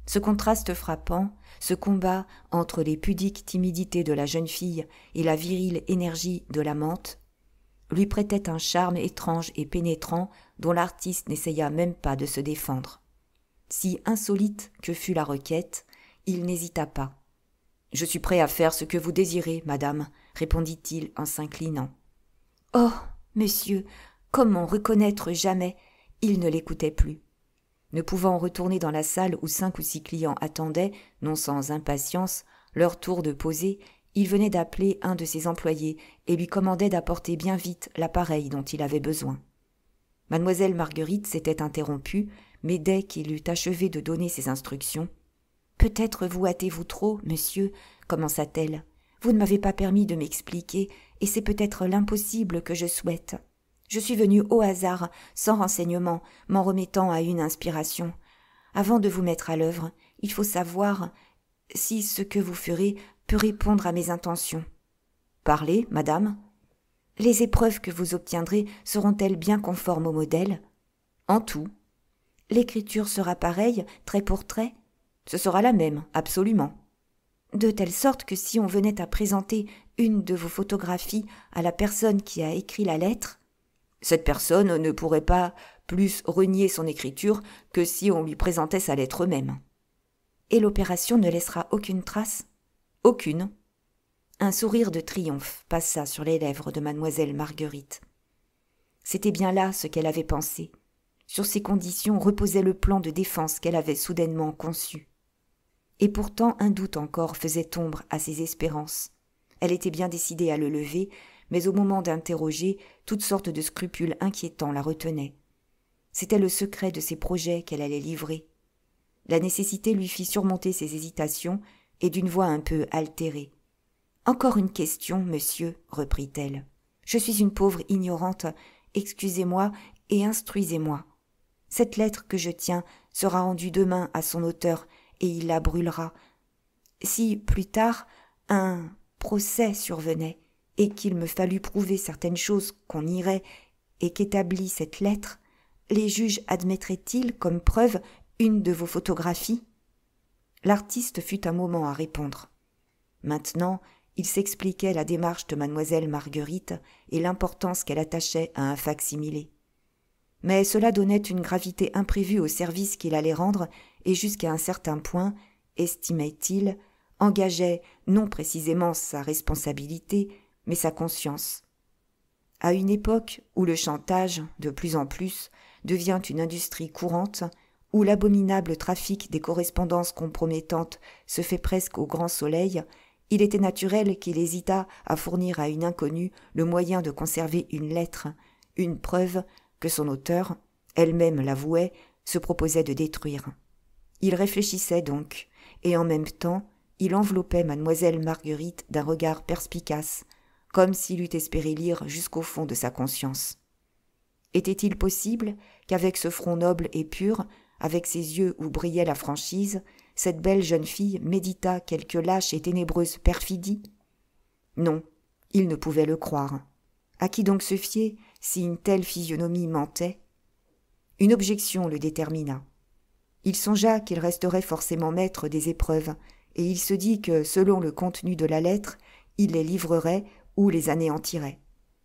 Ce contraste frappant, ce combat entre les pudiques timidités de la jeune fille et la virile énergie de l'amante, lui prêtait un charme étrange et pénétrant dont l'artiste n'essaya même pas de se défendre. Si insolite que fût la requête, il n'hésita pas. « Je suis prêt à faire ce que vous désirez, madame, » répondit-il en s'inclinant. « Oh, monsieur, comment reconnaître jamais ?» Il ne l'écoutait plus. Ne pouvant retourner dans la salle où 5 ou 6 clients attendaient, non sans impatience, leur tour de poser, il venait d'appeler un de ses employés et lui commandait d'apporter bien vite l'appareil dont il avait besoin. Mademoiselle Marguerite s'était interrompue, mais dès qu'il eut achevé de donner ses instructions, « Peut-être vous hâtez-vous trop, monsieur, » commença-t-elle. « Vous ne m'avez pas permis de m'expliquer, et c'est peut-être l'impossible que je souhaite. Je suis venue au hasard, sans renseignement, m'en remettant à une inspiration. Avant de vous mettre à l'œuvre, il faut savoir si ce que vous ferez peut répondre à mes intentions. »« Parlez, madame. »« Les épreuves que vous obtiendrez seront-elles bien conformes au modèle ? » ?»« En tout. »« L'écriture sera pareille, trait pour trait ? » ?»« Ce sera la même, absolument. » »« De telle sorte que si on venait à présenter une de vos photographies à la personne qui a écrit la lettre, cette personne ne pourrait pas plus renier son écriture que si on lui présentait sa lettre même. »« Et l'opération ne laissera aucune trace ? » ?»« Aucune. » Un sourire de triomphe passa sur les lèvres de mademoiselle Marguerite. C'était bien là ce qu'elle avait pensé. Sur ces conditions reposait le plan de défense qu'elle avait soudainement conçu. Et pourtant un doute encore faisait ombre à ses espérances. Elle était bien décidée à le lever, mais au moment d'interroger, toutes sortes de scrupules inquiétants la retenaient. C'était le secret de ses projets qu'elle allait livrer. La nécessité lui fit surmonter ses hésitations et d'une voix un peu altérée. « Encore une question, monsieur, reprit-elle. Je suis une pauvre ignorante, excusez-moi et instruisez-moi. Cette lettre que je tiens sera rendue demain à son auteur et il la brûlera. Si, plus tard, un procès survenait et qu'il me fallut prouver certaines choses qu'on nierait et qu'établit cette lettre, les juges admettraient-ils comme preuve une de vos photographies ? » L'artiste fut un moment à répondre. Maintenant, il s'expliquait la démarche de mademoiselle Marguerite et l'importance qu'elle attachait à un fac-similé. Mais cela donnait une gravité imprévue au service qu'il allait rendre et jusqu'à un certain point, estimait-il, engageait non précisément sa responsabilité, mais sa conscience. À une époque où le chantage, de plus en plus, devient une industrie courante, où l'abominable trafic des correspondances compromettantes se fait presque au grand soleil, il était naturel qu'il hésitât à fournir à une inconnue le moyen de conserver une lettre, une preuve que son auteur, elle-même l'avouait, se proposait de détruire. Il réfléchissait donc, et en même temps, il enveloppait mademoiselle Marguerite d'un regard perspicace, comme s'il eût espéré lire jusqu'au fond de sa conscience. Était-il possible qu'avec ce front noble et pur, avec ses yeux où brillait la franchise, cette belle jeune fille méditât quelque lâche et ténébreuse perfidie ? Non, il ne pouvait le croire. À qui donc se fier si une telle physionomie mentait ? Une objection le détermina. Il songea qu'il resterait forcément maître des épreuves, et il se dit que, selon le contenu de la lettre, il les livrerait ou les anéantirait.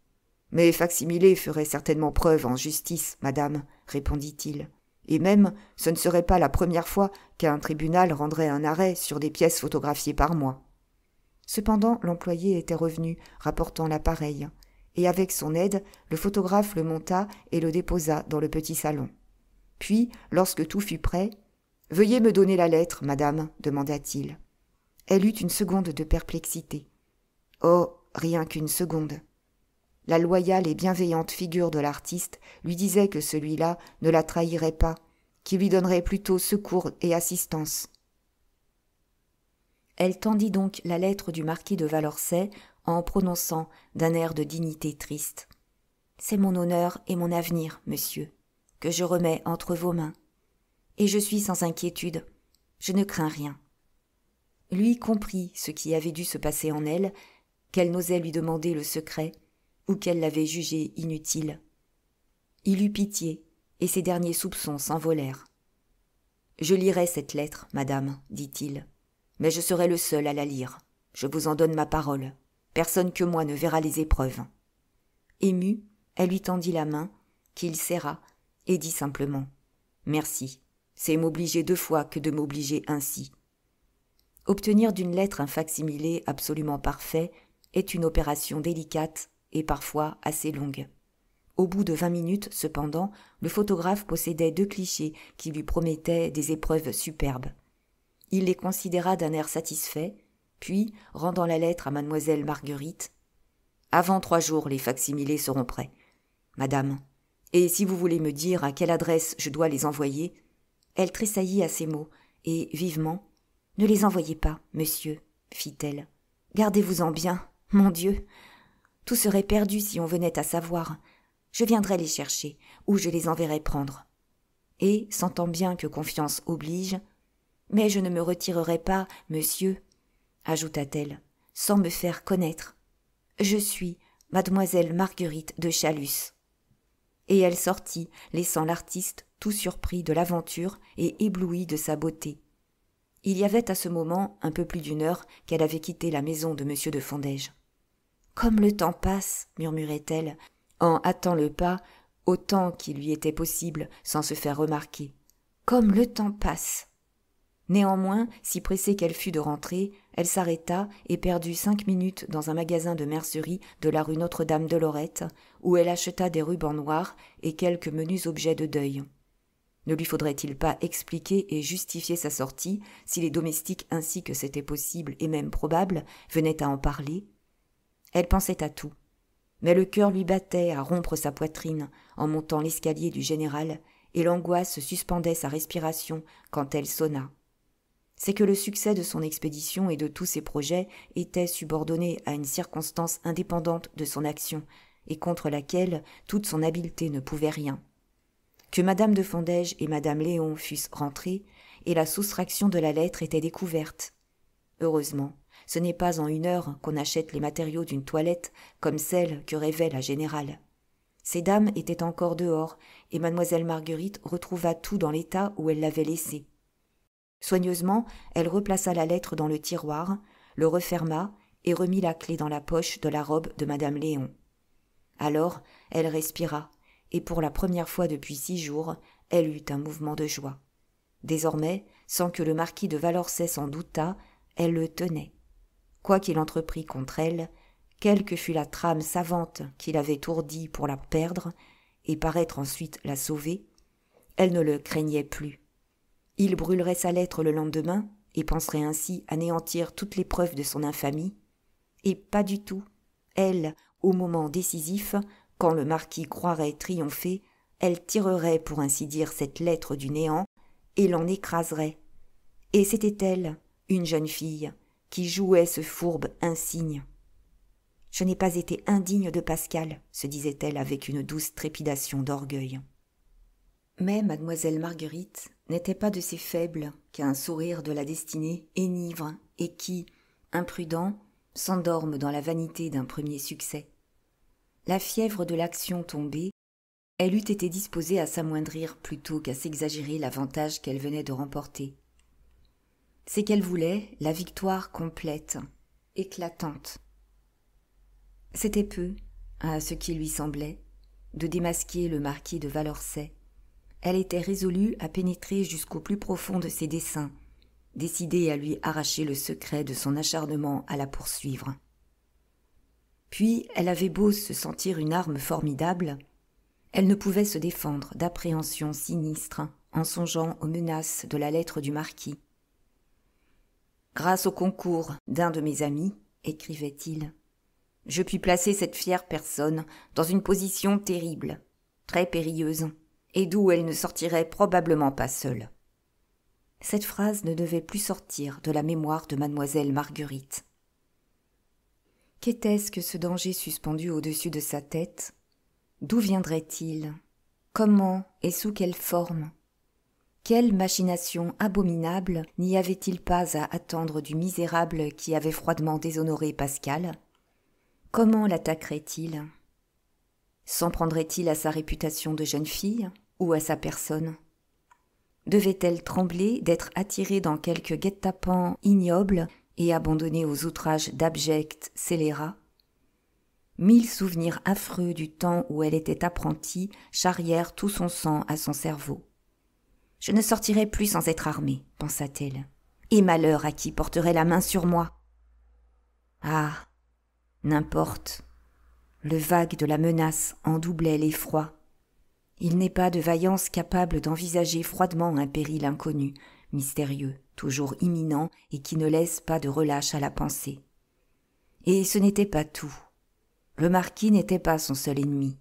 « Mes fac-similés feraient certainement preuve en justice, madame, » répondit-il. « Et même, ce ne serait pas la première fois qu'un tribunal rendrait un arrêt sur des pièces photographiées par moi. » Cependant, l'employé était revenu, rapportant l'appareil, et avec son aide, le photographe le monta et le déposa dans le petit salon. Puis, lorsque tout fut prêt, « Veuillez me donner la lettre, madame, » demanda-t-il. Elle eut une seconde de perplexité. « Oh, rien qu'une seconde. » La loyale et bienveillante figure de l'artiste lui disait que celui-là ne la trahirait pas, qu'il lui donnerait plutôt secours et assistance. Elle tendit donc la lettre du marquis de Valençay en prononçant d'un air de dignité triste. « C'est mon honneur et mon avenir, monsieur, que je remets entre vos mains. Et je suis sans inquiétude, je ne crains rien. » Lui comprit ce qui avait dû se passer en elle, qu'elle n'osait lui demander le secret, ou qu'elle l'avait jugé inutile. Il eut pitié, et ses derniers soupçons s'envolèrent. « Je lirai cette lettre, madame, dit-il, mais je serai le seul à la lire. Je vous en donne ma parole. Personne que moi ne verra les épreuves. » Émue, elle lui tendit la main, qu'il serra, et dit simplement « Merci, c'est m'obliger 2 fois que de m'obliger ainsi. » Obtenir d'une lettre un fac-similé absolument parfait est une opération délicate et parfois assez longue. Au bout de 20 minutes, cependant, le photographe possédait 2 clichés qui lui promettaient des épreuves superbes. Il les considéra d'un air satisfait, puis, rendant la lettre à mademoiselle Marguerite, « Avant 3 jours, les fac-similés seront prêts. Madame, et si vous voulez me dire à quelle adresse je dois les envoyer ?» Elle tressaillit à ces mots, et, vivement, « Ne les envoyez pas, monsieur, » fit-elle. « Gardez-vous-en bien, mon Dieu. Tout serait perdu si on venait à savoir. Je viendrai les chercher, ou je les enverrai prendre. » Et, sentant bien que confiance oblige, « Mais je ne me retirerai pas, monsieur, » ajouta-t-elle, sans me faire connaître. « Je suis mademoiselle Marguerite de Chalus. » Et elle sortit, laissant l'artiste tout surpris de l'aventure et ébloui de sa beauté. Il y avait à ce moment un peu plus d'1 heure qu'elle avait quitté la maison de M. de Fondège. « Comme le temps passe !» murmurait-elle, en hâtant le pas autant qu'il lui était possible sans se faire remarquer. « Comme le temps passe !» Néanmoins, si pressée qu'elle fût de rentrer, elle s'arrêta et perdut 5 minutes dans un magasin de mercerie de la rue Notre-Dame-de-Lorette, où elle acheta des rubans noirs et quelques menus objets de deuil. Ne lui faudrait-il pas expliquer et justifier sa sortie si les domestiques ainsi que c'était possible et même probable venaient à en parler? Elle pensait à tout, mais le cœur lui battait à rompre sa poitrine en montant l'escalier du général et l'angoisse suspendait sa respiration quand elle sonna. C'est que le succès de son expédition et de tous ses projets était subordonné à une circonstance indépendante de son action et contre laquelle toute son habileté ne pouvait rien. Que madame de Fondège et madame Léon fussent rentrées et la soustraction de la lettre était découverte. Heureusement, ce n'est pas en 1 heure qu'on achète les matériaux d'une toilette comme celle que rêvait la générale. Ces dames étaient encore dehors et mademoiselle Marguerite retrouva tout dans l'état où elle l'avait laissé. Soigneusement, elle replaça la lettre dans le tiroir, le referma et remit la clé dans la poche de la robe de madame Léon. Alors, elle respira, et pour la première fois depuis 6 jours, elle eut un mouvement de joie. Désormais, sans que le marquis de Valençay s'en doutât, elle le tenait. Quoi qu'il entreprît contre elle, quelle que fût la trame savante qu'il avait ourdie pour la perdre et paraître ensuite la sauver, elle ne le craignait plus. Il brûlerait sa lettre le lendemain et penserait ainsi anéantir toutes les preuves de son infamie. Et pas du tout. Elle, au moment décisif, quand le marquis croirait triompher, elle tirerait pour ainsi dire cette lettre du néant et l'en écraserait. Et c'était elle, une jeune fille, qui jouait ce fourbe insigne. « Je n'ai pas été indigne de Pascal », se disait-elle avec une douce trépidation d'orgueil. Mais mademoiselle Marguerite n'était pas de ces faibles qu'un sourire de la destinée enivre et qui, imprudents, s'endorment dans la vanité d'un premier succès. La fièvre de l'action tombée, elle eût été disposée à s'amoindrir plutôt qu'à s'exagérer l'avantage qu'elle venait de remporter. C'est qu'elle voulait la victoire complète, éclatante. C'était peu, à ce qui lui semblait, de démasquer le marquis de Valençay. Elle était résolue à pénétrer jusqu'au plus profond de ses desseins, décidée à lui arracher le secret de son acharnement à la poursuivre. Puis elle avait beau se sentir une arme formidable, elle ne pouvait se défendre d'appréhensions sinistres en songeant aux menaces de la lettre du marquis. « Grâce au concours d'un de mes amis, écrivait-il, Je puis placer cette fière personne dans une position terrible, très périlleuse, et d'où elle ne sortirait probablement pas seule. » Cette phrase ne devait plus sortir de la mémoire de mademoiselle Marguerite. Qu'était-ce que ce danger suspendu au-dessus de sa tête? D'où viendrait-il? Comment et sous quelle forme? Quelle machination abominable n'y avait-il pas à attendre du misérable qui avait froidement déshonoré Pascal? Comment l'attaquerait-il? S'en prendrait-il à sa réputation de jeune fille ou à sa personne? Devait-elle trembler d'être attirée dans quelque guet-apens ignoble et abandonnée aux outrages d'abjects scélérats? 1000 souvenirs affreux du temps où elle était apprentie charrièrent tout son sang à son cerveau. « Je ne sortirai plus sans être armée, » pensa-t-elle. « Et malheur à qui porterait la main sur moi !» Ah, n'importe. Le vague de la menace en doublait l'effroi. Il n'est pas de vaillance capable d'envisager froidement un péril inconnu, mystérieux, toujours imminent et qui ne laisse pas de relâche à la pensée. Et ce n'était pas tout. Le marquis n'était pas son seul ennemi.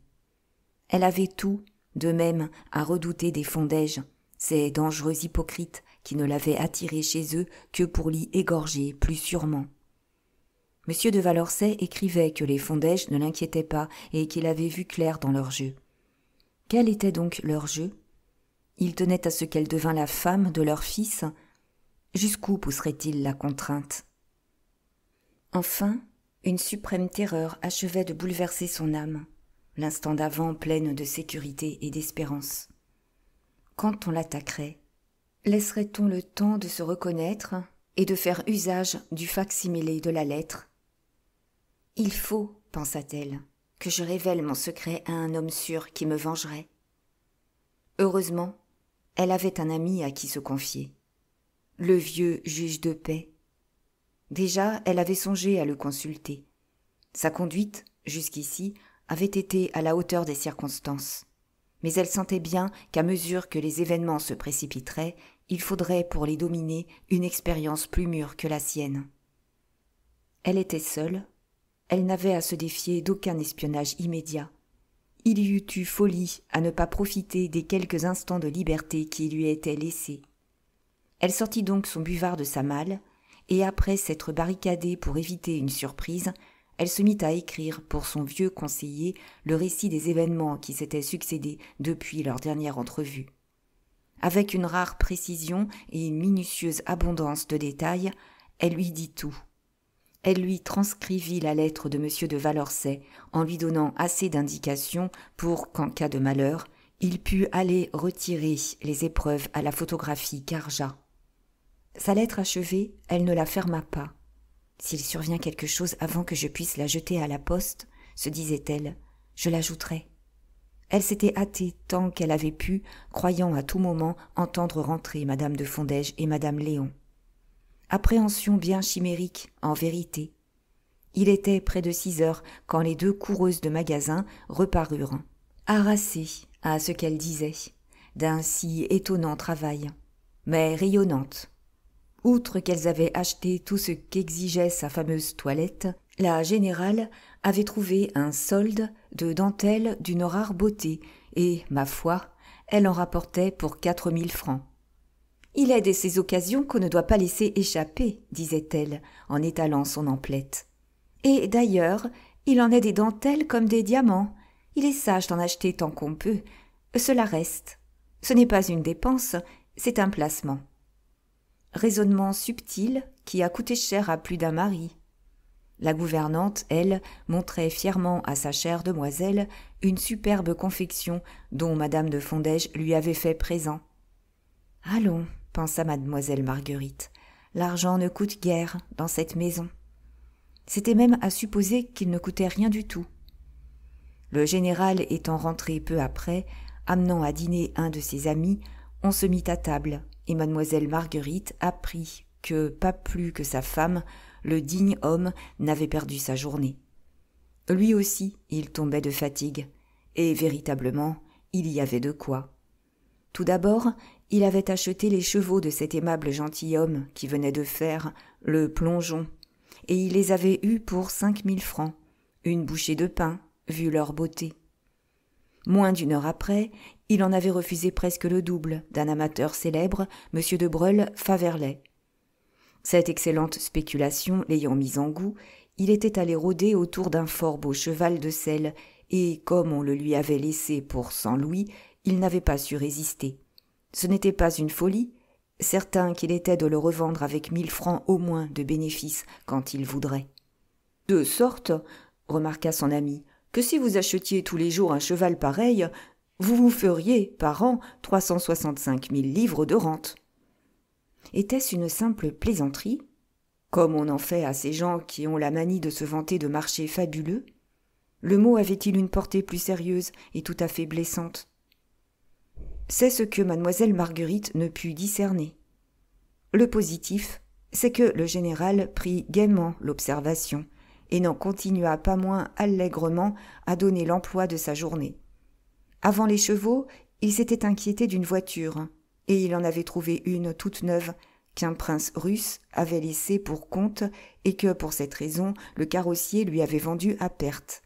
Elle avait tout, de même, à redouter des Fondège, ces dangereux hypocrites qui ne l'avaient attiré chez eux que pour l'y égorger plus sûrement. M. de Valençay écrivait que les Fondège ne l'inquiétaient pas et qu'il avait vu clair dans leur jeu. Quel était donc leur jeu? Ils tenaient à ce qu'elle devînt la femme de leur fils. Jusqu'où pousserait-il la contrainte? Enfin, une suprême terreur achevait de bouleverser son âme, l'instant d'avant pleine de sécurité et d'espérance. Quand on l'attaquerait, laisserait-on le temps de se reconnaître et de faire usage du fac-similé de la lettre? « Il faut, pensa-t-elle, que je révèle mon secret à un homme sûr qui me vengerait. » Heureusement, elle avait un ami à qui se confier, le vieux juge de paix. Déjà, elle avait songé à le consulter. Sa conduite, jusqu'ici, avait été à la hauteur des circonstances. Mais elle sentait bien qu'à mesure que les événements se précipiteraient, il faudrait pour les dominer une expérience plus mûre que la sienne. Elle était seule. Elle n'avait à se défier d'aucun espionnage immédiat. Il y eût eu folie à ne pas profiter des quelques instants de liberté qui lui étaient laissés. Elle sortit donc son buvard de sa malle, et après s'être barricadée pour éviter une surprise, elle se mit à écrire pour son vieux conseiller le récit des événements qui s'étaient succédés depuis leur dernière entrevue. Avec une rare précision et une minutieuse abondance de détails, elle lui dit tout. Elle lui transcrivit la lettre de M. de Valençay en lui donnant assez d'indications pour qu'en cas de malheur, il pût aller retirer les épreuves à la photographie Carjat. Sa lettre achevée, elle ne la ferma pas. « S'il survient quelque chose avant que je puisse la jeter à la poste, se disait-elle, je l'ajouterai. » Elle s'était hâtée tant qu'elle avait pu, croyant à tout moment entendre rentrer Madame de Fondège et Madame Léon. Appréhension bien chimérique, en vérité. Il était près de 6 heures quand les 2 coureuses de magasin reparurent, harassées à ce qu'elles disaient, d'un si étonnant travail, mais rayonnantes. Outre qu'elles avaient acheté tout ce qu'exigeait sa fameuse toilette, la générale avait trouvé un solde de dentelle d'une rare beauté et, ma foi, elle en rapportait pour 4000 francs. « Il est de ces occasions qu'on ne doit pas laisser échapper, » disait-elle en étalant son emplette. « Et d'ailleurs, il en est des dentelles comme des diamants. Il est sage d'en acheter tant qu'on peut. Cela reste. Ce n'est pas une dépense, c'est un placement. » Raisonnement subtil qui a coûté cher à plus d'un mari. La gouvernante, elle, montrait fièrement à sa chère demoiselle une superbe confection dont Madame de Fondège lui avait fait présent. « Allons, » pensa mademoiselle Marguerite, « l'argent ne coûte guère dans cette maison. » C'était même à supposer qu'il ne coûtait rien du tout. Le général étant rentré peu après, amenant à dîner un de ses amis, on se mit à table, et mademoiselle Marguerite apprit que, pas plus que sa femme, le digne homme n'avait perdu sa journée. Lui aussi, il tombait de fatigue, et véritablement, il y avait de quoi. Tout d'abord, il avait acheté les chevaux de cet aimable gentilhomme qui venait de faire le plongeon, et il les avait eus pour 5000 francs, une bouchée de pain, vu leur beauté. Moins d'une heure après, il en avait refusé presque le double d'un amateur célèbre, M. de Breuil-Faverley. Cette excellente spéculation l'ayant mis en goût, il était allé rôder autour d'un fort beau cheval de selle, et comme on le lui avait laissé pour 100 louis, il n'avait pas su résister. Ce n'était pas une folie, certain qu'il était de le revendre avec 1000 francs au moins de bénéfice quand il voudrait. « De sorte, remarqua son ami, que si vous achetiez tous les jours un cheval pareil, vous vous feriez, par an, 365 000 livres de rente. » Était-ce une simple plaisanterie, comme on en fait à ces gens qui ont la manie de se vanter de marchés fabuleux? Le mot avait-il une portée plus sérieuse et tout à fait blessante? C'est ce que mademoiselle Marguerite ne put discerner. Le positif, c'est que le général prit gaiement l'observation et n'en continua pas moins allègrement à donner l'emploi de sa journée. Avant les chevaux, il s'était inquiété d'une voiture, et il en avait trouvé une toute neuve qu'un prince russe avait laissée pour compte et que, pour cette raison, le carrossier lui avait vendue à perte.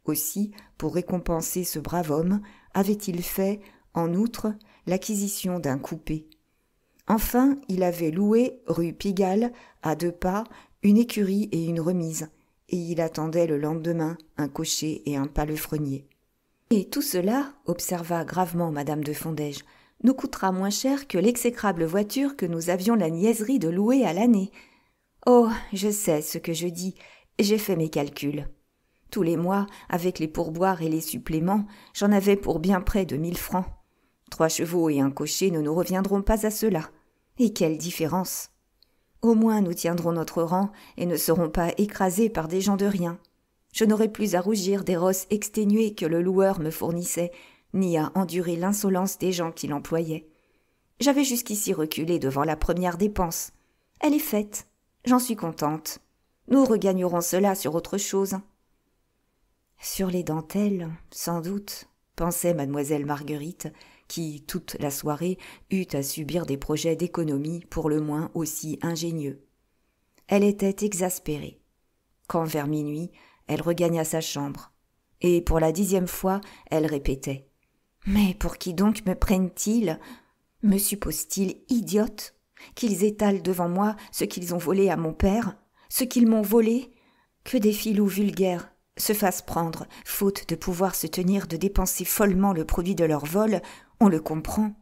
Aussi, pour récompenser ce brave homme, avait-il fait, en outre, l'acquisition d'un coupé. Enfin, il avait loué, rue Pigalle, à 2 pas, une écurie et une remise, et il attendait le lendemain un cocher et un palefrenier. « Et tout cela, observa gravement madame de Fondège, nous coûtera moins cher que l'exécrable voiture que nous avions la niaiserie de louer à l'année. Oh, je sais ce que je dis, j'ai fait mes calculs. Tous les mois, avec les pourboires et les suppléments, j'en avais pour bien près de 1000 francs. 3 chevaux et un cocher ne nous reviendront pas à cela. Et quelle différence! Au moins nous tiendrons notre rang et ne serons pas écrasés par des gens de rien. Je n'aurai plus à rougir des rosses exténuées que le loueur me fournissait, ni à endurer l'insolence des gens qui l'employaient. J'avais jusqu'ici reculé devant la première dépense. Elle est faite. J'en suis contente. Nous regagnerons cela sur autre chose. » Sur les dentelles, sans doute, pensait mademoiselle Marguerite, qui, toute la soirée, eut à subir des projets d'économie pour le moins aussi ingénieux. Elle était exaspérée. Quand vers minuit, elle regagna sa chambre, et pour la 10e fois, elle répétait « Mais pour qui donc me prennent-ils? Me supposent-ils idiote? Qu'ils étalent devant moi ce qu'ils ont volé à mon père? Ce qu'ils m'ont volé? Que des filous vulgaires se fassent prendre, faute de pouvoir se tenir de dépenser follement le produit de leur vol, on le comprend.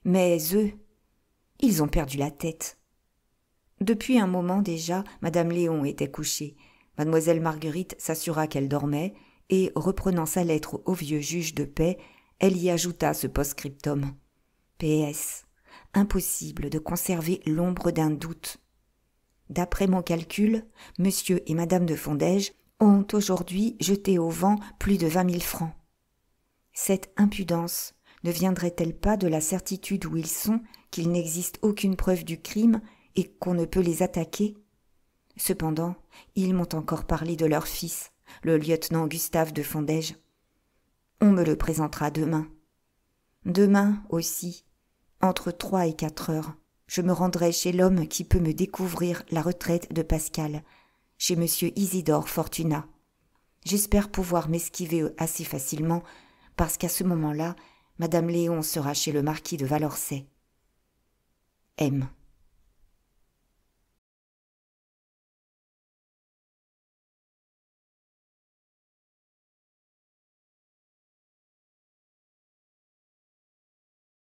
Mais eux, ils ont perdu la tête. » Depuis un moment déjà, madame Léon était couchée. Mademoiselle Marguerite s'assura qu'elle dormait, et, reprenant sa lettre au vieux juge de paix, elle y ajouta ce post-scriptum. PS. Impossible de conserver l'ombre d'un doute. D'après mon calcul, monsieur et madame de Fondège ont aujourd'hui jeté au vent plus de 20 000 francs. Cette impudence ne viendrait-elle pas de la certitude où ils sont qu'il n'existe aucune preuve du crime et qu'on ne peut les attaquer? Cependant, ils m'ont encore parlé de leur fils, le lieutenant Gustave de Fondège. On me le présentera demain. Demain aussi, entre 3 et 4 heures, je me rendrai chez l'homme qui peut me découvrir la retraite de Pascal, chez monsieur Isidore Fortunat. J'espère pouvoir m'esquiver assez facilement, parce qu'à ce moment-là, madame Léon sera chez le marquis de Valorcet. M.